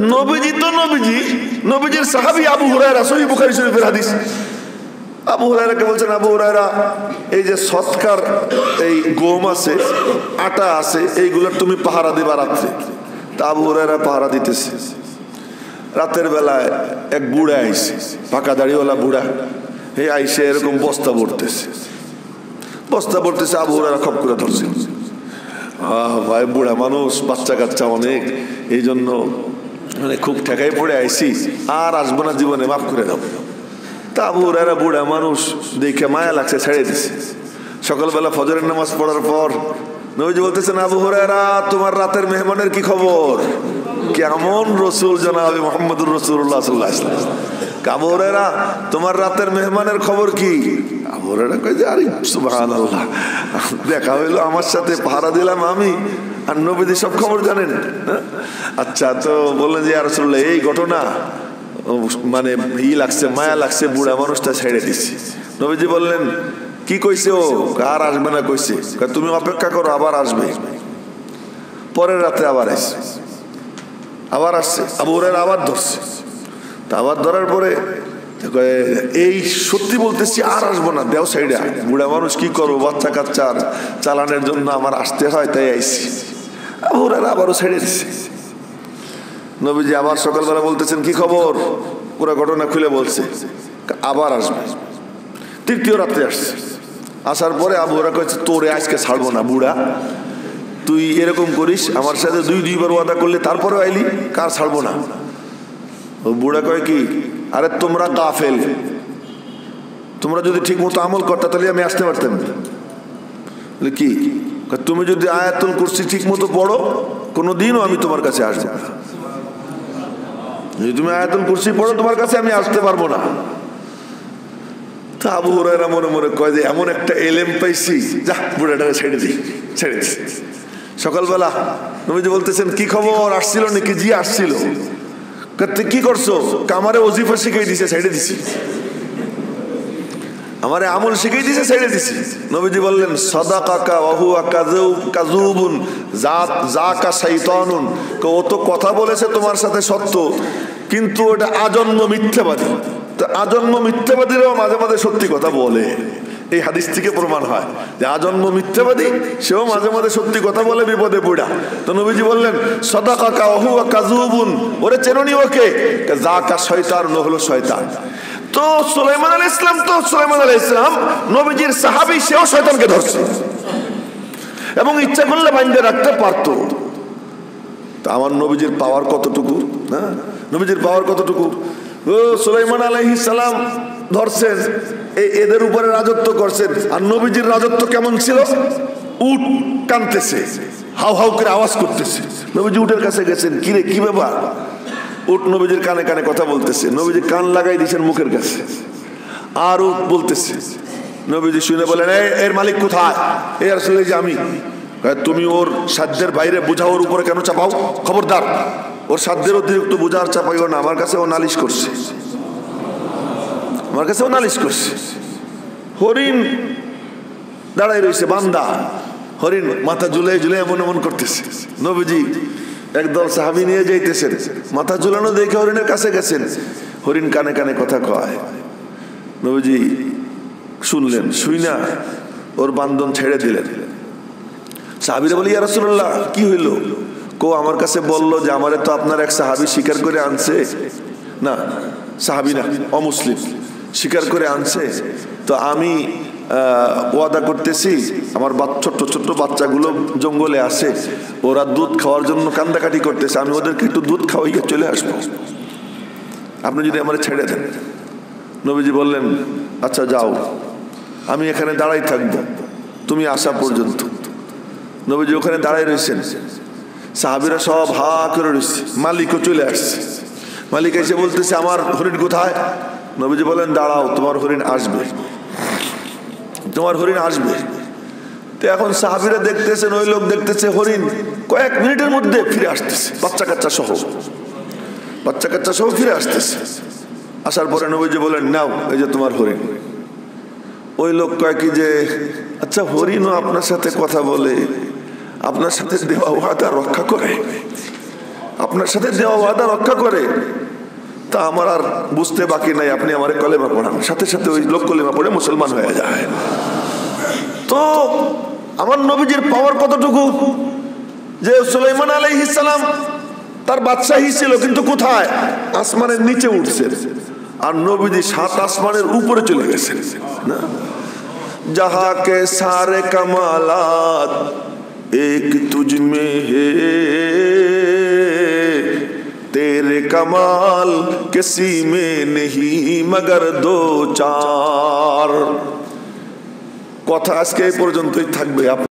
নবীজির সাহাবী আবু হুরায়রা, সহিহ বুখারী শরীফের হাদিস, আবু হুরায়রাকে বলছেন, আবু হুরায়রা এই যে সৎকার এই গম আছে, আটা আছে, এইগুলোর তুমি পাহারা দিবা রাত্রে। তা আবু হুরায়রা পাহারা দিতেছে। রাতের বেলায় এক বুড়া আইছে, পাকা দাড়িওয়ালা বুড়া, এই আইসে এরকম বস্তা ভরতেছে। আবু হুরায়রা খপ করে ধরছে, ভাই বুড়া মানুষ, বাচ্চা কাচ্চা অনেক, এই জন্য মানে খুব ঠেকাই পড়ে আইসি, আর আসবো না জীবনে, মাফ করে দাও। তা আবু হুরায়রা বুড়া মানুষ দেখে মায়া লাগছে, ছেড়ে দিছে। সকালবেলা ফজরের নামাজ পড়ার পর নবীজি বলতেছেন, আবু হুরায়রা তোমার রাতের মেহমানের কি খবর? কেমন রসুল জনাবে মুহাম্মদুর রাসূলুল্লাহ সাল্লাল্লাহু আলাইহি ওয়াসাল্লাম। আবু হুরায়রা তোমার রাতের মেহমানের খবর কি? আবু হুরায়রা কয় যে আরে সুবহানাল্লাহ, দেখা হইলো আমার সাথে, পাহারা দিলাম আমি, আর নবীজি সব খবর জানেন। আচ্ছা, তো বললেন যে ইয়া রাসূলুল্লাহ এই ঘটনা, মানে লাগছে, মায়া লাগছে, বুড়া মানুষটা ছেড়ে দিচ্ছি। নবীজি বললেন কি কইছে ও? আর আসবে না কইছে, তুমি অপেক্ষা করো, আবার আসবে। পরের রাতে আবার আসছে, আবু হুরায়রা আবার ধরছে। তা আবার ধরার পরে এই সত্যি বলতেছি, আর আসবো না, দেও সাইডা, বুড়া মানুষ কি করবো, বাচ্চা কাচ্চার চালানের জন্য আমার আসতে হয়, তাই আইসি। আবু হুরায়রা আবারও ছেড়ে দিচ্ছে। নবীজি আবার সকালবেলা বলতেছেন কি খবর, পুরো ঘটনা খুলে বলছে, আবার আসবে। তৃতীয় রাত্রে আসছে, আসার পরে আবু হুরায়রা কইছে তোরে আজকে ছাড়বো না বুড়া, তুই এরকম করিস, আমার সাথে দুইবার ওয়াদা করলে তারপরে আইলি, কার ছাড়বো না। ও বুড়া কয় কি, আরে তোমরা গাফেল, তোমরা যদি ঠিক মতো আমল করতা তাহলে আমি আসতে পারতাম। কি তুমি যদি আয়াতুল কুরসি ঠিক মতো পড়ো, কোনোদিনও আমি তোমার কাছে আসবো না। যদি তুমি আয়াতুল কুরসি পড়ো, তোমার কাছে আমি আসতে পারবো না। তা আবু হুরায়রা মনে মনে কয় যে এমন একটা এলেম পাইছি, যা বুড়াটাকে ছেড়ে দিই। সকালবেলা নবীজি বলতেছেন কি খবর, আসছিল নাকি? জি আসছিল। কি করছো? আমারে ওজিফা শিখাই দিছে, ছেড়ে দিছি। আমারে আমল শিখাই দিছে, ছেড়ে দিছি। নবীজি বললেন সাদাকাকা ওয়া হুয়া কাযুবুন যাকা শাইতানুন, ও তো কথা বলেছে তোমার সাথে সত্য, কিন্তু ওটা আজন্ম মিথ্যাবাদী। তো আজন্ম মিথ্যাবাদীরাও মাঝে মাঝে সত্যি কথা বলে, এই হাদিস থেকে প্রমাণ হয় যে আজন্ম মিথ্যাবাদী সেও মাঝে মাঝে সত্যি কথা বলে বিপদে পড়া। তো নবীজি বললেন সাদাকাকা ওয়া হুয়া কাযুবুন, ওরে চেননি ওকে, যাকা শয়তান, হলো শয়তান। তো সুলাইমান আলাইহিস সালাম নবীজির সাহাবী, সেও শয়তানকে ধরছে এবং ইচ্ছা করলে বাইন্ধে রাখতে পারতো। তা আমার নবীজির পাওয়ার কতটুকু, না নবীজির পাওয়ার কতটুকু। ও সুলাইমান আলাইহিস সালাম ধরছেন, এদের উপরে রাজত্ব করছেন। আর নবীজির রাজত্ব কেমন ছিল? উট কানতেছে, হাউ হাউ করে আওয়াজ করতেছে। নবীজি উটের কাছে গেছেন, কিরে কি ব্যাপার? উট নবীজির কানে কানে কথা বলতেছে, নবীজি কান লাগাই দিয়েছেন মুখের কাছে, আর উট বলতেছে। নবীজি শুনে বলেন, এর মালিক কোথায়? এই আসলে যে আমি। তুমি ওর সাধ্যের বাইরে বোঝা ওর উপরে কেন চাপাও? খবরদার, ওর সাধ্যের অতিরিক্ত বোঝা আর চাপাইও না। আমার কাছে ও নালিশ করছে, আমার কাছে ও নালিশ করছে। হরিণ দাঁড়াই রয়েছে, বান্দা হরিণ মাথা ঝুলাই ঝুলাই এমন এমন করতেছে। নবীজি একদল সাহাবী নিয়ে যাইতেছেন, মাথা ঝুলানো দেখে হরিণের কাছে গেছেন। হরিণ কানে কানে কথা কয়। নবীজি শুনলেন, শুই না ওর বান্ধন ছেড়ে দিলেন। সাহাবীরা বলি, ইয়া রাসূলুল্লাহ কি হইল? আমার কাছে বলল যে আমারে তো আপনার এক সাহাবী শিকার করে আনছে। না, সাহাবী না, অমুসলিম, শিকার করে আনছে। তো আমি ওয়াদা করতেছি, আমার ছোট্ট ছোট্ট বাচ্চাগুলো জঙ্গলে আসে, ওরা দুধ খাওয়ার জন্য কান্দাকাটি করতেছে, আমি ওদেরকে একটু দুধ খাওয়াইয়া চলে আসবো, আপনি যদি আমার ছেড়ে দেন। নবীজি বললেন, আচ্ছা যাও, আমি এখানে দাঁড়াই থাকবো তুমি আসা পর্যন্ত। নবীজি ওখানে দাঁড়াই রয়েছেন, সাহাবীরা সব হা করে রয়েছে। মালিকও চলে আসছে, মালিক এসে বলতেছে, আমার হরিণ কোথায়? নবীজি বলেন, দাঁড়াও, তোমার হরিণ আসবে, তোমার হরিণ আসবে। তো এখন সাহাবীরা দেখতেছেন, ওই লোক দেখতেছে হরিণ কয়েক মিনিটের মধ্যে ফিরে আসতেছে, বাচ্চা কাচ্চা সহ ফিরে আসতেছে। আসার পরে নবীজি বলেন, নাও, এই যে তোমার হরিণ। ওই লোক কয় কি যে, আচ্ছা হরিণও আপনার সাথে কথা বলে, আপনার সাথে দেওয়া ওয়াদা রক্ষা করে, আপনার সাথে দেওয়া ওয়াদা রক্ষা করে, তা আমার আর বুঝতে বাকি নাই, আপনি আমার কলেমা পড়ান। সাথে সাথে ওই লোক কলেমা পড়ে মুসলমান হয়ে যায়। তো আমার নবীজির পাওয়ার কতটুকু, যে সুলাইমান আলাইহিস সালাম তার বাদশাহী ছিল, কিন্তু কোথায়? আসমানের নিচে উঠছে, আর নবীজি 7 আসমানের উপরে চলে গেছেন। না, जहां के सारे कमालात एक तुझ में है, तेरे कमाल किसी में नहीं मगर 2-4। কথা আজকে এই পর্যন্তই থাকবে।